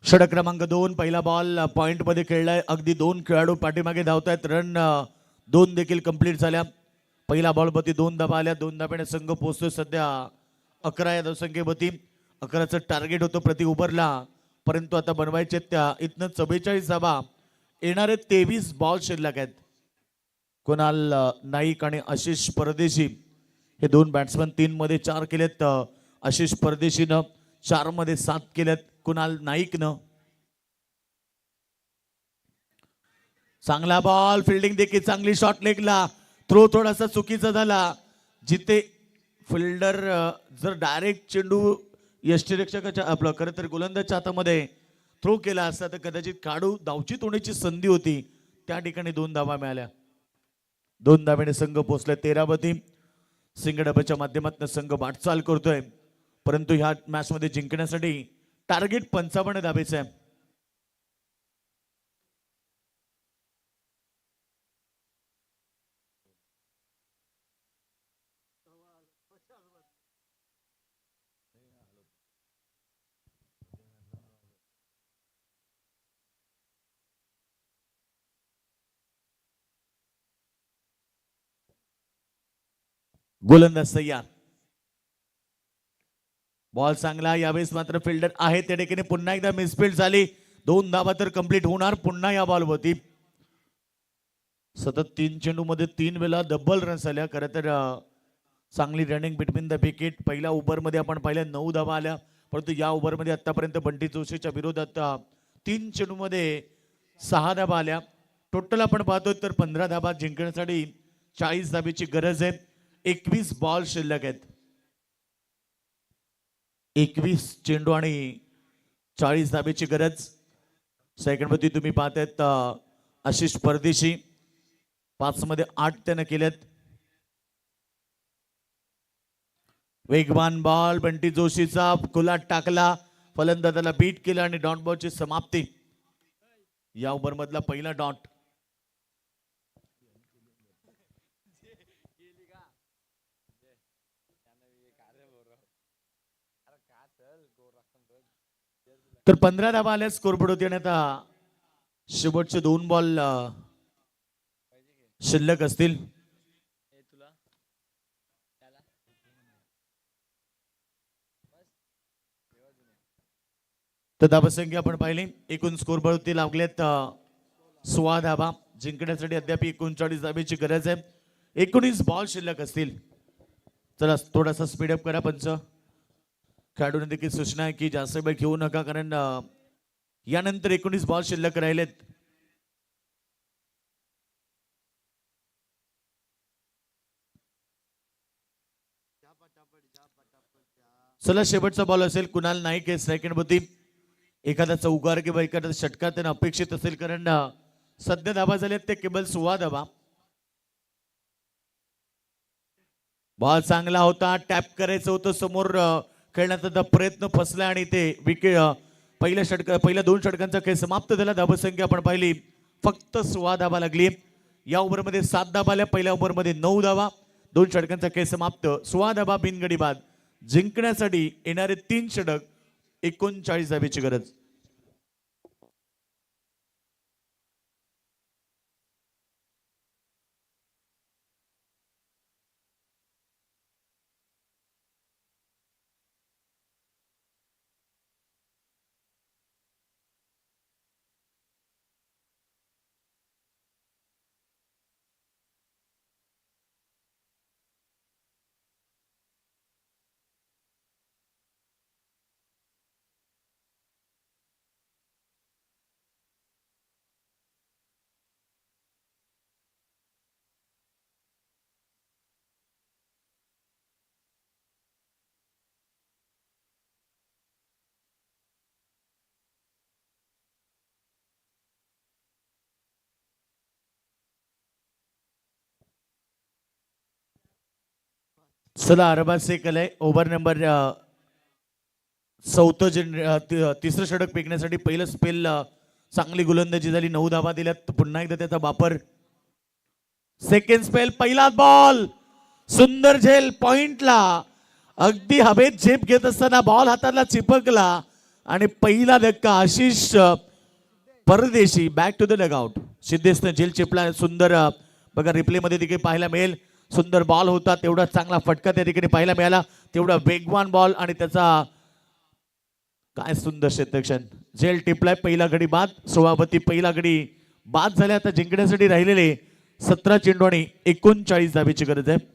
Speaker 1: षटक क्रमांक 2. पहिला बॉल पॉइंट मध्ये खेळलाय. अगदी 2 खेळाडू पाठीमागे धावतायत. रन 2 देखील कंप्लीट झाल्या. पहिला बॉल वरती 2 धाबा आल्या. 2 धाब्याने संघ पोहोचतोय सध्या 11 या धावसंख्येवरती. 11चं टार्गेट होतं प्रति ओव्हरला, परंतु आता बनवायचे त्या इथनं 44 धाबा. येणारे 23 बॉल शिल्लक आहेत. कुणाल नाईक आणि आशिष परदेशी हे 2 बॅट्समन 3 मध्ये 4 केलेत. आशिष परदेशीनं 4 मध्ये 7 केलेत. कुणाल नाईकनं. चांगला बॉल. फिल्डिंग देखील चांगली. शॉट लेगला थ्रो थोडासा चुकीचा झाला. जिथे फिल्डर जर डायरेक्ट चेंडू यष्टिरक्षकाच्या आपलं खरं तर गोलंदाजच्या हातामध्ये थ्रो केला असता तर कदाचित काढू धावचीत होण्याची संधी होती. त्या ठिकाणी 2 धाबा मिळाल्या. 2 धाब्याने संघ पोहोचला 13 वरती. सिंगडबाच्या माध्यमातून संघ वाटचाल करतोय, परंतु ह्या मॅच मध्ये जिंकण्यासाठी टार्गेट 55 धाबेचं आहे. गोलंदाज तयार. बॉल चांगला. यावेळेस मात्र फिल्डर आहे त्या ठिकाणी. पुन्हा एकदा मिसफिल्ड झाली. 2 धाबा तर कंप्लीट होणार पुन्हा या बॉलवरती. सतत 3 चेंडू मध्ये 3 वेळा डबल रन्स आल्या. खरं तर चांगली रनिंग बिटवीन द विकेट. पहिल्या ओव्हर मध्ये आपण पाहिल्या 9 धाबा आल्या, परंतु या ओव्हर मध्ये आतापर्यंत बंटी जोशीच्या विरोधात 3 चेंडू मध्ये 6 धाबा आल्या. टोटल आपण पाहतोय तर 15 धाबा जिंकण्यासाठी 40 धाबेची गरज आहे. 21 बॉल शिल्लक आहेत. 21 चेंडू आणि 40 धाब्याची गरज. सेकंड मध्ये तुम्ही पाहतायत आशिष परदेशी 5 मध्ये 8 त्यानं केलेत. वेगवान बॉल बंटी जोशीचा खुला टाकला, फलंदाजाला बीट केलं आणि डॉट बॉलची समाप्ती. या ओव्हर मधला पहिला डॉट. तर 15 धावा आल्या स्कोरबोर्ड होती आणि आता शेवटचे 2 बॉल शिल्लक असतील. तर धावसंख्या आपण पाहिली, एकूण स्कोरबोर्ड होती लागलेत 16 धावा. जिंकण्यासाठी अद्याप 39 धाब्याची गरज आहे. 19 बॉल शिल्लक असतील. चला थोडासा स्पीडअप करा पंच. खेळाडूंना देखील सूचना आहे की जास्त वेळ घेऊ नका, कारण यानंतर 19 बॉल शिल्लक राहिलेत. चला शेवटचा बॉल असेल कुणाल नाईक आहे सेकंड मध्ये. एखादा चौकार किंवा एखादा षटकार त्यांना अपेक्षित असेल, कारण सध्या धावा झाल्यात ते केवळ 16 धावा. बॉल चांगला होता, टॅप करायचं होतं, समोर खेळण्याचा प्रयत्न फसला आणि ते विकेट पहिल्या 2 षटकांचा खेळ समाप्त झाला. धावसंख्या आपण पाहिली फक्त 16 धावा लागली. या ओव्हरमध्ये 7 धावा आल्या, पहिल्या ओव्हरमध्ये 9 धावा. 2 षटकांचा खेळ समाप्त, 16 धावा बिनगडी बाद. जिंकण्यासाठी येणारे 3 षटक 39 धाब्याची गरज. चला अरबाज सेकल आहे ओव्हर नंबर 4 तिसरं षटक फेकण्यासाठी पहिलं स्पेल चांगली गोलंदाजी झाली, 9 धावा दिल्यात. पुन्हा एकदा त्याचा वापर. सेकंड स्पेल, पहिला बॉल सुंदर झेल पॉइंटला, अगदी हवेत झेप घेत असताना बॉल हाताला चिपकला आणि पहिला धक्का आशिष परदेशी बॅक टू द डगआउट. सिद्धेशने झेल चिपला. सुंदर बघा रिप्ले मध्ये देखील पाहायला मिळेल. सुंदर बॉल होता, तेवढा चांगला फटका त्या ठिकाणी पाहायला मिळाला, तेवढा वेगवान बॉल आणि त्याचा काय सुंदर क्षेत्ररक्षण. झेल टिपलाय, पहिला गडी बाद. सभापती पहिला गडी बाद झाल्या. आता जिंकण्यासाठी राहिलेले 17 चेंडू आणि 39 धाब्याची गरज आहे.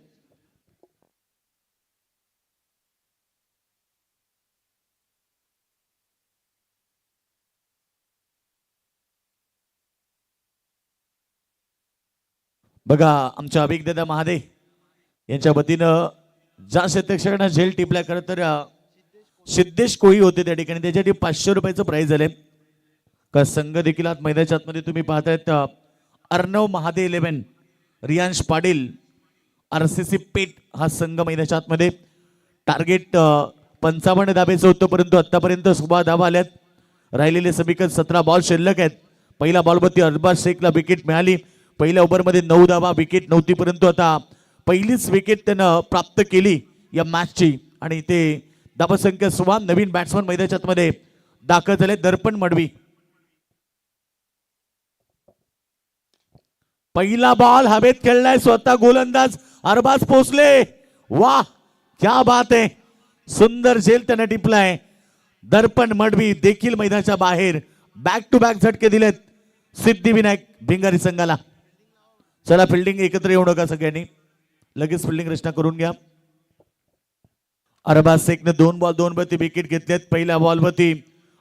Speaker 1: बघा आमच्या अभिज्ञता महादे यांच्या वतीनं ज्या क्षेत्ररक्षकांना झेल टिपल्या, खरं तर सिद्धेश कोळी होते त्या ठिकाणी, त्याच्यासाठी 500 रुपयाचं प्राइज झाले. का संघ देखील आज मैदानाच्या आतमध्ये तुम्ही पाहतायत. अर्णव महादे 11, रियांश पाटील, RCC पेट हा संघ मैदानाच्या आतमध्ये. टार्गेट 55 धाब्याचं होतं, परंतु आतापर्यंत 16 धावा आल्यात. राहिलेले समीकरण 17 बॉल शिल्लक आहेत. पहिला बॉलवरती अरबाज शेखला विकेट मिळाली. पहिल्या ओव्हरमध्ये 9 धावा, विकेट नव्हती, परंतु आता पहिलीच विकेट त्यानं प्राप्त केली या मॅचची आणि ते धावसंख्या 16. नवीन बॅट्समन मैदानाच्या आतमध्ये दाखल झाले, दर्पण मडवी. पहिला बॉल हवेत खेळलाय, स्वतः गोलंदाज अरबाज पोचले. वाह क्या बात आहे, सुंदर झेल त्याने टिपलाय. दर्पण मडवी देखील मैदानाच्या बाहेर. बॅक टू बॅक झटके दिलेत सिद्धिविनायक भिंगारी संघाला. चला फिल्डिंग एकत्र येऊ नका सगळ्यांनी, लगेच फिल्डिंग रचना करून घ्या. अरबाज शेखने 2 बॉल 2 वरती विकेट घेतलेत. पहिल्या बॉलवरती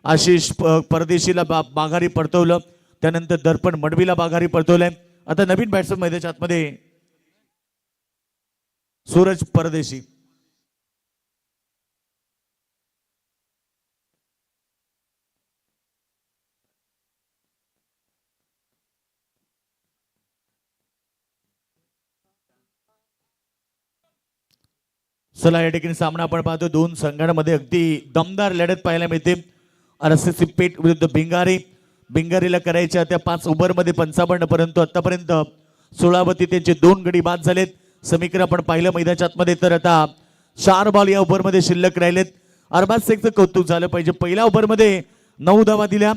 Speaker 1: आशिष परदेशीला बागारी परतवलं, त्यानंतर दर्पण मडवीला बागारी परतवलंय. आता नवीन बॅट्समन मैदानाच्या आतमध्ये सूरज परदेशी. चला या ठिकाणी सामना आपण पाहतो दोन संघांमध्ये अगदी दमदार लढत पाहायला मिळते. आरसीसी पेठ विरुद्ध भिंगारी. भिंगारीला करायच्या त्या 5 ओव्हरमध्ये 55, परंतु आतापर्यंत 16 त्यांचे 2 गडी बाद झालेत. समीकरण आपण पाहिलं मैदानाच्या आतमध्ये, तर आता 4 बॉल या ओव्हरमध्ये शिल्लक राहिलेत. अरबाज शेखचं कौतुक झालं पाहिजे. पहिल्या ओव्हरमध्ये 9 धावा दिल्या,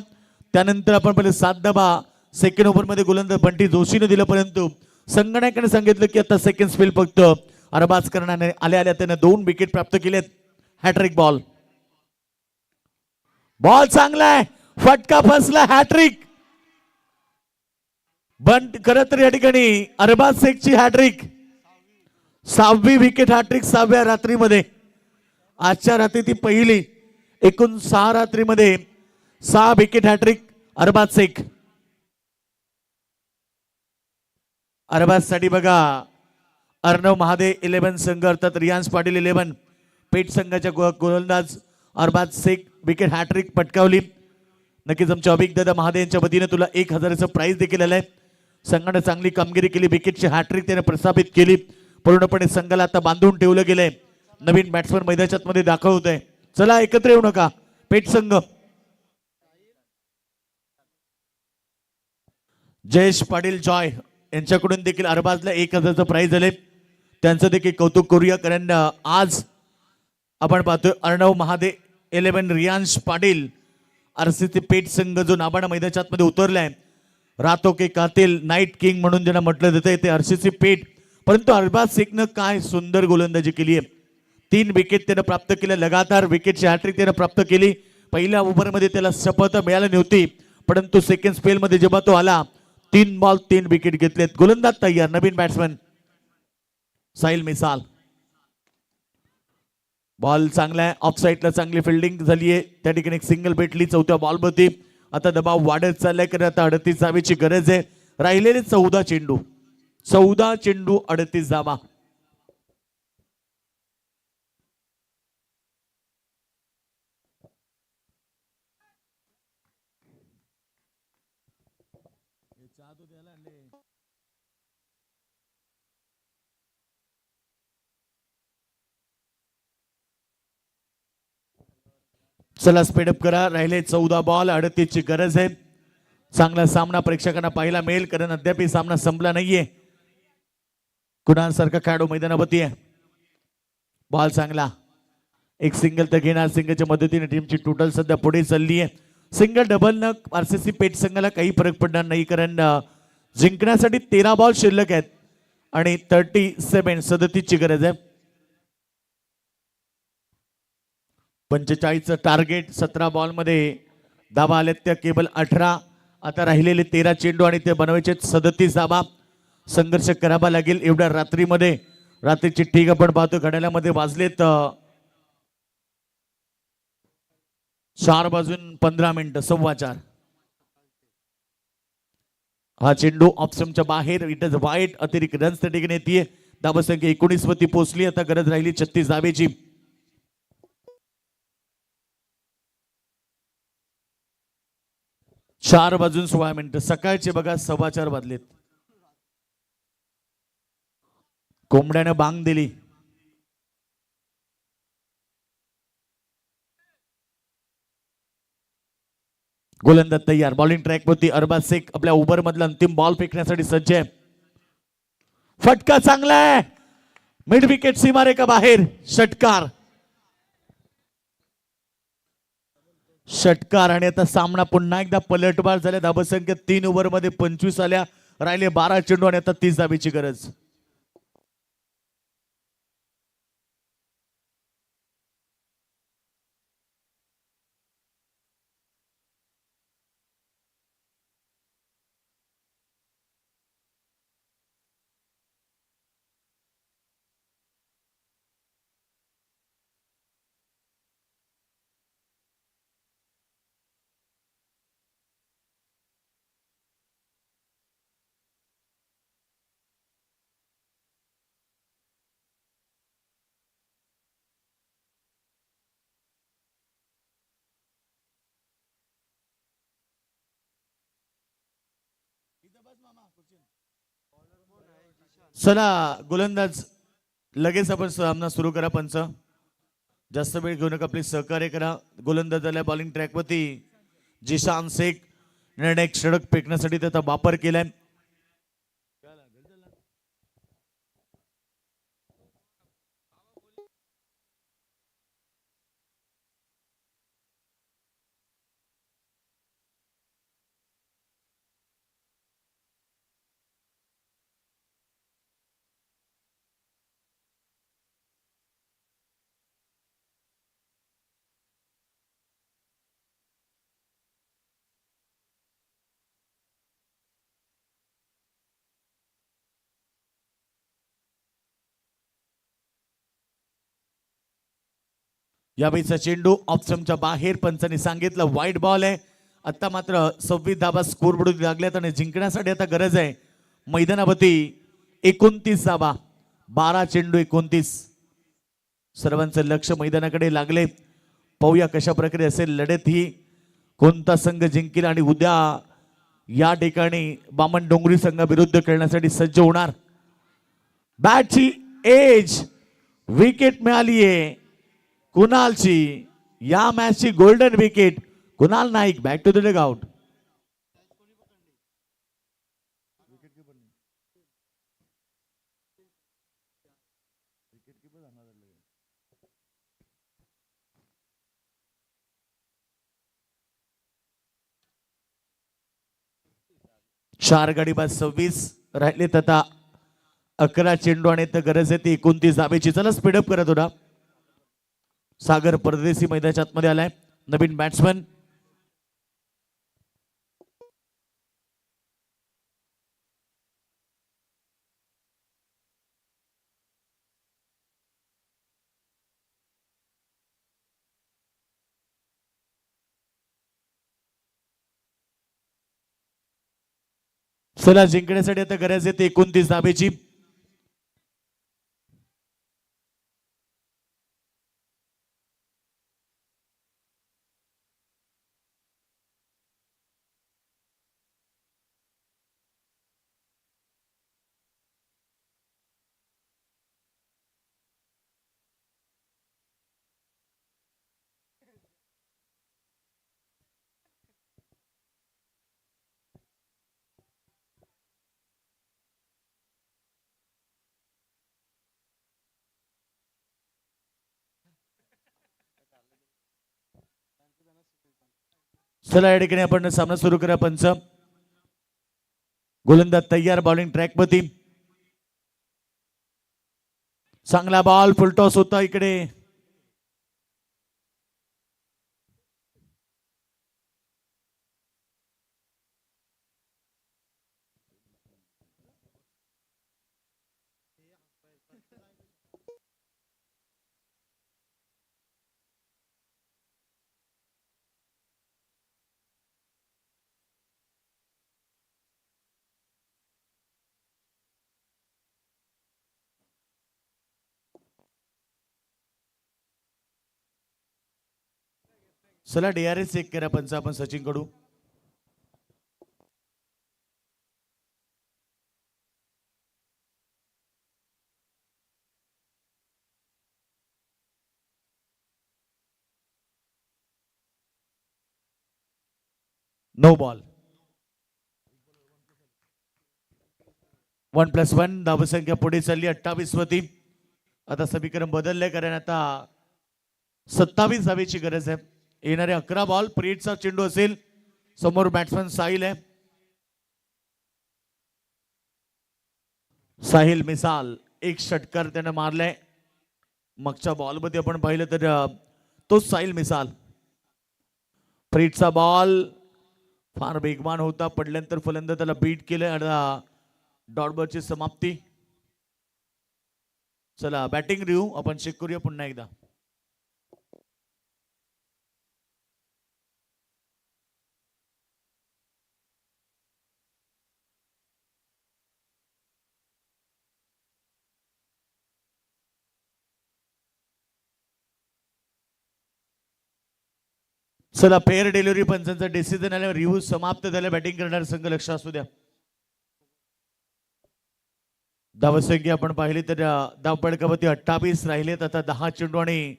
Speaker 1: त्यानंतर आपण पहिले 7 धावा सेकंड ओव्हरमध्ये गोलंदाज बंटी जोशीने दिलं, परंतु संगणकाने सांगितलं की आता सेकंड स्पेल फक्त अरबाज करण्याने आल्या त्याने 2 विकेट प्राप्त केलेत. Hat trick ball. बॉल चांगला आहे, फटका फसला, हॅट्रिक. बंट खरं तर या ठिकाणी अरबाज शेखची हॅट्रिक, 6वी विकेट हॅट्रिक 6व्या रात्रीमध्ये. आजच्या रात्री ती पहिली. एकूण 6 रात्रीमध्ये 6 विकेट हॅट्रिक अरबाज शेख. अरबाज साठी बघा अर्णव महादे 11 संघ, अर्थात रियान्स पाटील 11, पेठ संघाच्या गोलंदाज अरबाज शेख विकेट हॅट्रिक पटकावली. नक्कीच आमच्या अभिज्ञता महादे यांच्या वतीने तुला 1000चं प्राइज देखील आलंय. संघाने चांगली कामगिरी केली, विकेटची हॅट्रिक त्याने प्रस्थापित केली. पूर्णपणे संघाला आता बांधून ठेवलं गेलंय. नवीन बॅट्समन मैदानात मध्ये दाखवतोय. चला एकत्र येऊ नका पेठ संघ. जयेश पाटील जॉय यांच्याकडून देखील अरबाजला 1000चं प्राइज आले, त्यांचं देखील कौतुक करूया. कारण आज आपण पाहतोय अर्णव महादे 11, रियांश पाटील आरसीसी पेठ संघ जो नाबाडा मैदानाच्या मध्ये उतरलाय. रातो के कातिल, नाईट किंग म्हणून ज्यांना म्हटलं जातं ते आरसीसी पेठ. परंतु अरबाज शेखनं काय सुंदर गोलंदाजी केली आहे. 3 विकेट त्यानं प्राप्त केल्या, लगातार विकेटची हॅट्रिक त्यानं प्राप्त केली. पहिल्या ओव्हरमध्ये त्याला सफलता मिळाली नव्हती, परंतु सेकंड स्पेलमध्ये जेव्हा तो आला 3 बॉल 3 विकेट घेतलेत. गोलंदाज तयार, नवीन बॅट्समन साहिल मिसाल. बॉल चांगला आहे, ऑफ साईडला चांगली फिल्डिंग झाली आहे. त्या ठिकाणी एक सिंगल भेटली 4थ्या बॉलमध्ये. आता दबाव वाढत चाललाय, कारण आता 38 धावेची गरज आहे. राहिलेले 14 चेंडू, 14 चेंडू 38 धावा. चला स्पीडअप करा, राहिले 14 बॉल 38 ची गरज आहे. चांगला सामना प्रेक्षकांना पाहायला मिळेल, कारण अद्याप सामना संपला नाहीये. कुणाल सारखा खेळाडू मैदानावरती आहे. बॉल चांगला, एक सिंगल तर घेणार. सिंगलच्या मदतीने टीमची टोटल सध्या पुढे चालली आहे. सिंगल डबल न आरसीसी पेठ संघाला काही फरक पडणार नाही, कारण जिंकण्यासाठी 13 बॉल शिल्लक आहेत आणि 37 ची गरज आहे. 45चं टार्गेट. 17 बॉल मध्ये धाबा आलेत त्या केवळ 18. आता राहिलेले 13 चेंडू आणि ते बनवायचे 37 धाबा. संघर्ष करावा लागेल एवढ्या रात्रीमध्ये. रात्रीची ठीक आपण पाहतो घड्याळामध्ये वाजलेत 4:15, 4:15. हा चेंडू ऑप्शनच्या बाहेर. इट इज वाईट. अतिरिक्त रन्स त्या ठिकाणी येते. धावसंख्या 19 वरती पोहोचली. आता गरज राहिली 36 धावेची. 4:16. सकाळचे बघा 4:15 वाजलेत. कोंबड्यानं बांग दिली. गोलंदाज तयार. बॉलिंग ट्रॅक वरती अरबाज शेख आपल्या ओव्हर मधला अंतिम बॉल फेकण्यासाठी सज्ज आहे. फटका चांगला आहे, मिड विकेट सीमारेखा बाहेर. षटकार, षटकार. आणि आता सामना पुन्हा एकदा पलटवार झाल्या. धावसंख्या 3 ओव्हर मध्ये 25 आल्या. राहिले 12 चेंडू आणि आता 30 धावेची गरज. चला गोलंदाज लगेच आपण सामना सुरू करा पंच. जास्त वेळ घेऊ नका, प्लीज सहकार्य करा. गोलंदाज आल्या बॉलिंग ट्रॅकवरती. जिशान शेख निर्णायक षटक फेकण्यासाठी त्याचा वापर केलाय. यावेळीचा चेंडू ऑप्शनच्या बाहेर, पंचांनी सांगितलं वाईट बॉल आहे. आता मात्र 26 धाबा स्कोरबोर्ड लागल्यात आणि जिंकण्यासाठी आता गरज आहे मैदानावरती 29 धाबा. 12 चेंडू 29. सर्वांचं लक्ष मैदानाकडे लागले. पाहूया कशा प्रकारे असेल लढत ही, कोणता संघ जिंकेल आणि उद्या या ठिकाणी बामण डोंगरी संघाविरुद्ध खेळण्यासाठी सज्ज होणार. बॅटची एज, विकेट मिळाली आहे कुणालची. या मॅचची golden wicket Kunal Naik. Back to the dugout. चार गडी बाद 26 राहिलेत आता. 11 चेंडू आणि गरज आहे ती 29 धावेची. चला स्पीडअप करा थोडा. सागर परदेशी मैदानाच्या आतमध्ये आलाय, नवीन बॅट्समन. चला जिंकण्यासाठी आता गरज आहे 29 धावेची. चला या ठिकाणी आपण सामना सुरू करा पंच. गोलंदाज तयार बॉलिंग ट्रॅक मध्ये. चांगला बॉल फुलटॉस होता इकडे. चला DRS चेक करा पंच आपण सचिन कडू. No ball. 1+1 धावसंख्या पुढे चालली 28 वरती. आता समीकरण बदलले कारण आता 27 धावेची गरज आहे. येणारे 11 बॉल प्रीटचा चेंडू असेल. समोर बॅट्समन साहिल आहे. साहिल मिसाल एक षटकार त्याने मारलाय. मागच्या बॉल मध्ये आपण पाहिलं तर तोच साहिल मिसाल. प्रीटचा बॉल फार वेगवान होता, पडल्यानंतर फलंदाज त्याला बीट केलं आणि डॉट बॉलची समाप्ती. चला बॅटिंग रिव्ह्यू आपण चेक करूया पुन्हा एकदा. चला फेअर डिलिव्हरी पंचांचा डिसिजन आल्यावर रिव्ह्यू समाप्त झाला. बॅटिंग करणारा संघ लक्ष असू द्या. धावसंख्या आपण पाहिली तर धावपळकावरती 28 राहिलेत. आता 10 चेंडू आणि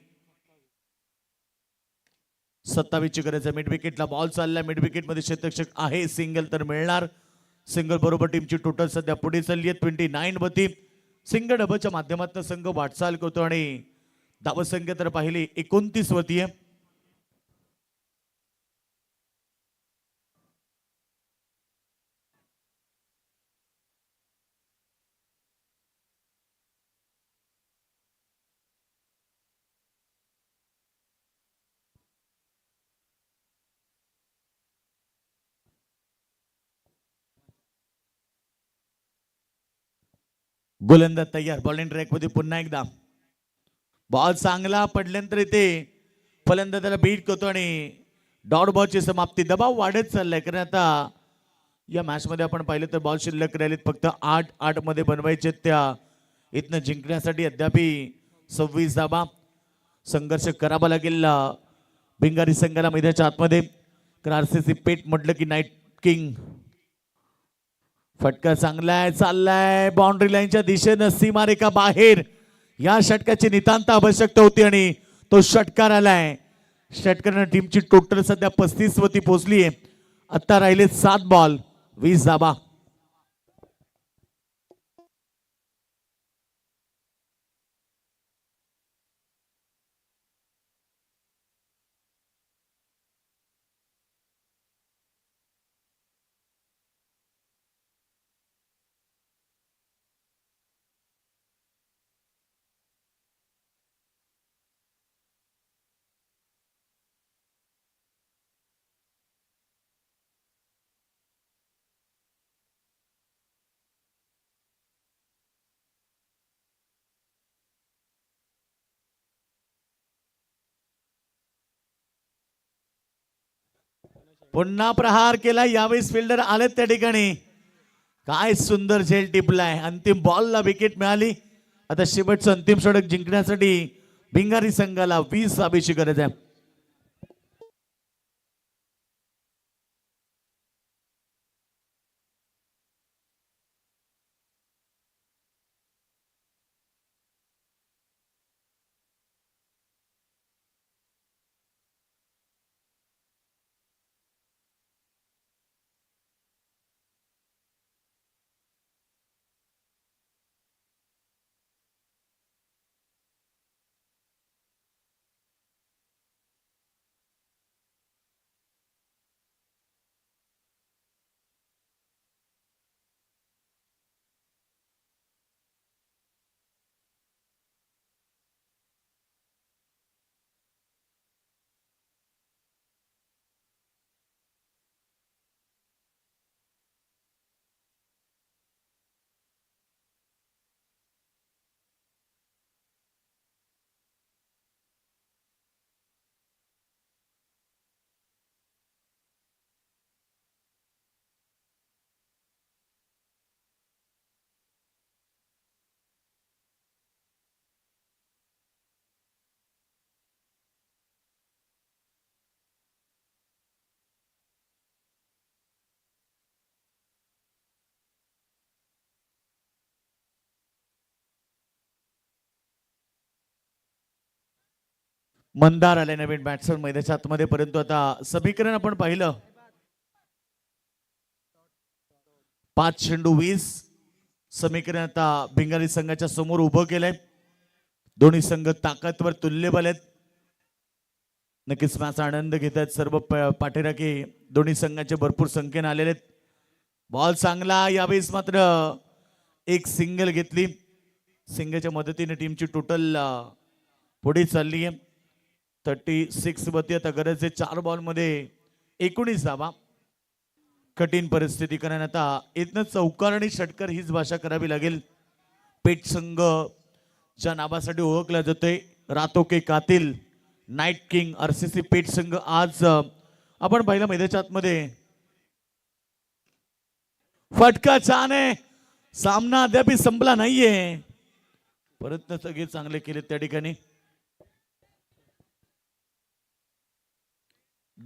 Speaker 1: 27 ची गरज आहे. मिड विकेटला बॉल चाललाय. मिड विकेट मध्ये क्षेत्ररक्षक आहे. सिंगल तर मिळणार. सिंगल बरोबर टीमची टोटल सध्या पुढे चालली आहे 29 वरती. सिंगल डबलच्या माध्यमातून संघ वाटचाल करतो आणि धावसंख्या तर पाहिली 29 वरती आहे. गोलंदाज तयार. बॉलिंग ट्रॅक मध्ये पुन्हा एकदा बॉल चांगला पडल्यानंतर इथे फलंदाजाला बीट करतो आणि डॉट बॉलची समाप्ती. दबाव वाढत चाललाय कारण आता या मॅच मध्ये आपण पाहिलं तर बॉल शिल्लक राहिलेत फक्त 8 मध्ये बनवायचे. त्या इथनं जिंकण्यासाठी अद्याप 26 धावा. संघर्ष करावा लागेल भिंगारी संघाला मैदानाच्या आतमध्ये. आरसीसी पेट म्हटलं की नाईट किंग. फटका चांगलाय चाललाय बाउंड्री लाईनच्या दिशेनं सीमारेखा बाहेर. या षटकाची नितांत आवश्यकता होती आणि तो षटकार आलाय. षटकारानं टीमची टोटल सध्या 35 वरती पोहोचली आहे. आता राहिले 7 बॉल 20 धावा. पुन्हा प्रहार केला. यावेळेस फिल्डर आलेत त्या ठिकाणी. काय सुंदर झेल टिपलाय. अंतिम बॉलला विकेट मिळाली. आता शेवटचं अंतिम षटक जिंकण्यासाठी भिंगारी संघाला 20 धावेची गरज आहे. मंदार आले नवीन बॅट्समन मैदानाच्या आतमध्ये. परंतु आता समीकरण आपण पाहिलं 5 चेंडू 20. समीकरण आता भिंगारी संघाच्या समोर उभं केलंय. दोन्ही संघ ताकदवर तुल्यबल आहेत. नक्कीच मॅचचा आनंद घेत आहेत सर्व पाठीराखे. दोन्ही संघाचे भरपूर संख्येने आलेले आहेत. बॉल चांगला. यावेळेस मात्र एक सिंगल घेतली. सिंगलच्या मदतीने टीमची टोटल पुढे चालली आहे 36 वरती. आता गरज आहे 4 बॉल मध्ये 19 धावा. कठीण परिस्थिती कारण आता इथनं चौकार आणि षटकार हीच भाषा करावी लागेल. पेट संघ ज्या नावासाठी ओळखला जातोय रातो के कातिल नाईट किंग आरसीसी पेट संघ. आज आपण पाहिलं मैदानाच्या आतमध्ये फटका छान आहे. सामना अद्याप संपला नाहीये. प्रयत्न सगळे चांगले केले त्या ठिकाणी.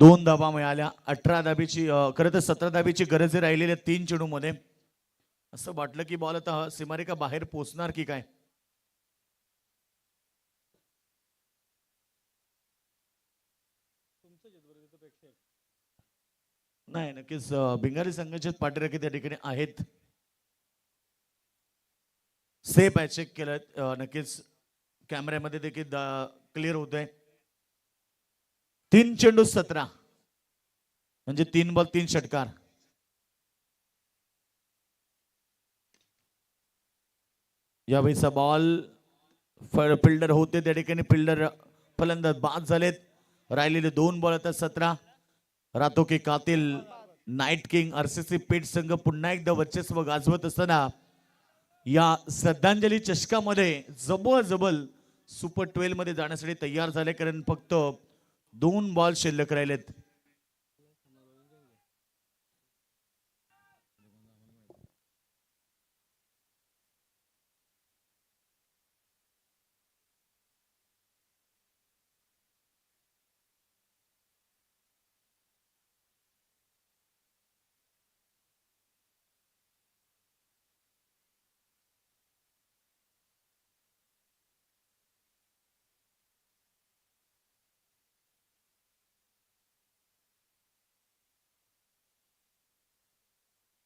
Speaker 1: 2 धावा मिळाल्या. 18 धाबीची खरं तर 17 धाबीची गरज राहिलेली 3 चेंडू मध्ये. असं वाटलं की बॉल आता सीमारेखा बाहेर पोहोचणार की काय. नाही नक्कीच भिंगारी संघाचे पाठीराखे त्या ठिकाणी आहेत. सेफ आहे, चेक केलं नक्कीच कॅमेऱ्यामध्ये देखील क्लिअर होत आहे. 3 चेंडू 17 म्हणजे 3 बॉल 3 षटकार. यावेळीचा बॉल फिल्डर होते त्या ठिकाणी फिल्डर फलंदाज बाद झालेत. राहिलेले 2 बॉल आता 17. रातो की कातिल नाईट किंग आरसीसी पेठ संघ पुन्हा एकदा वर्चस्व गाजवत असताना या श्रद्धांजली चषकामध्ये जबरजबल सुपर 12 मध्ये जाण्यासाठी तयार झाले, कारण फक्त 2 बॉल शिल्लक राहिलेत.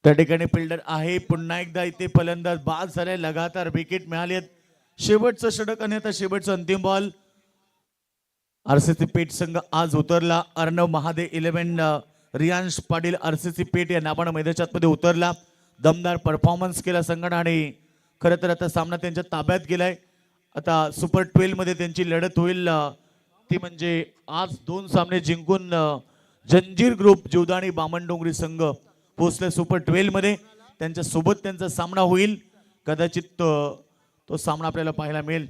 Speaker 1: त्या ठिकाणी फिल्डर आहे, पुन्हा एकदा इथे फलंदाज बाद झाले, लगातार विकेट मिळालेत. शेवटचं षटक आणि आता शेवटचं अंतिम बॉल. आरसीसी पेठ संघ आज उतरला. अर्णव महादे 11 रियांश पाटील आरसीसी पेठ या नावानं मैदानात मध्ये उतरला. दमदार परफॉर्मन्स केला संघाने आणि खरं तर आता सामना त्यांच्या ताब्यात गेलाय. आता सुपर 12 मध्ये त्यांची लढत होईल ती म्हणजे आज 2 सामने जिंकून जंजीर ग्रुप जीवदानी बामणडोंगरी संघ पोहोचले सुपर 12 मध्ये. त्यांच्या सोबत त्यांचा सामना होईल. कदाचित तो सामना आपल्याला पाहायला मिळेल.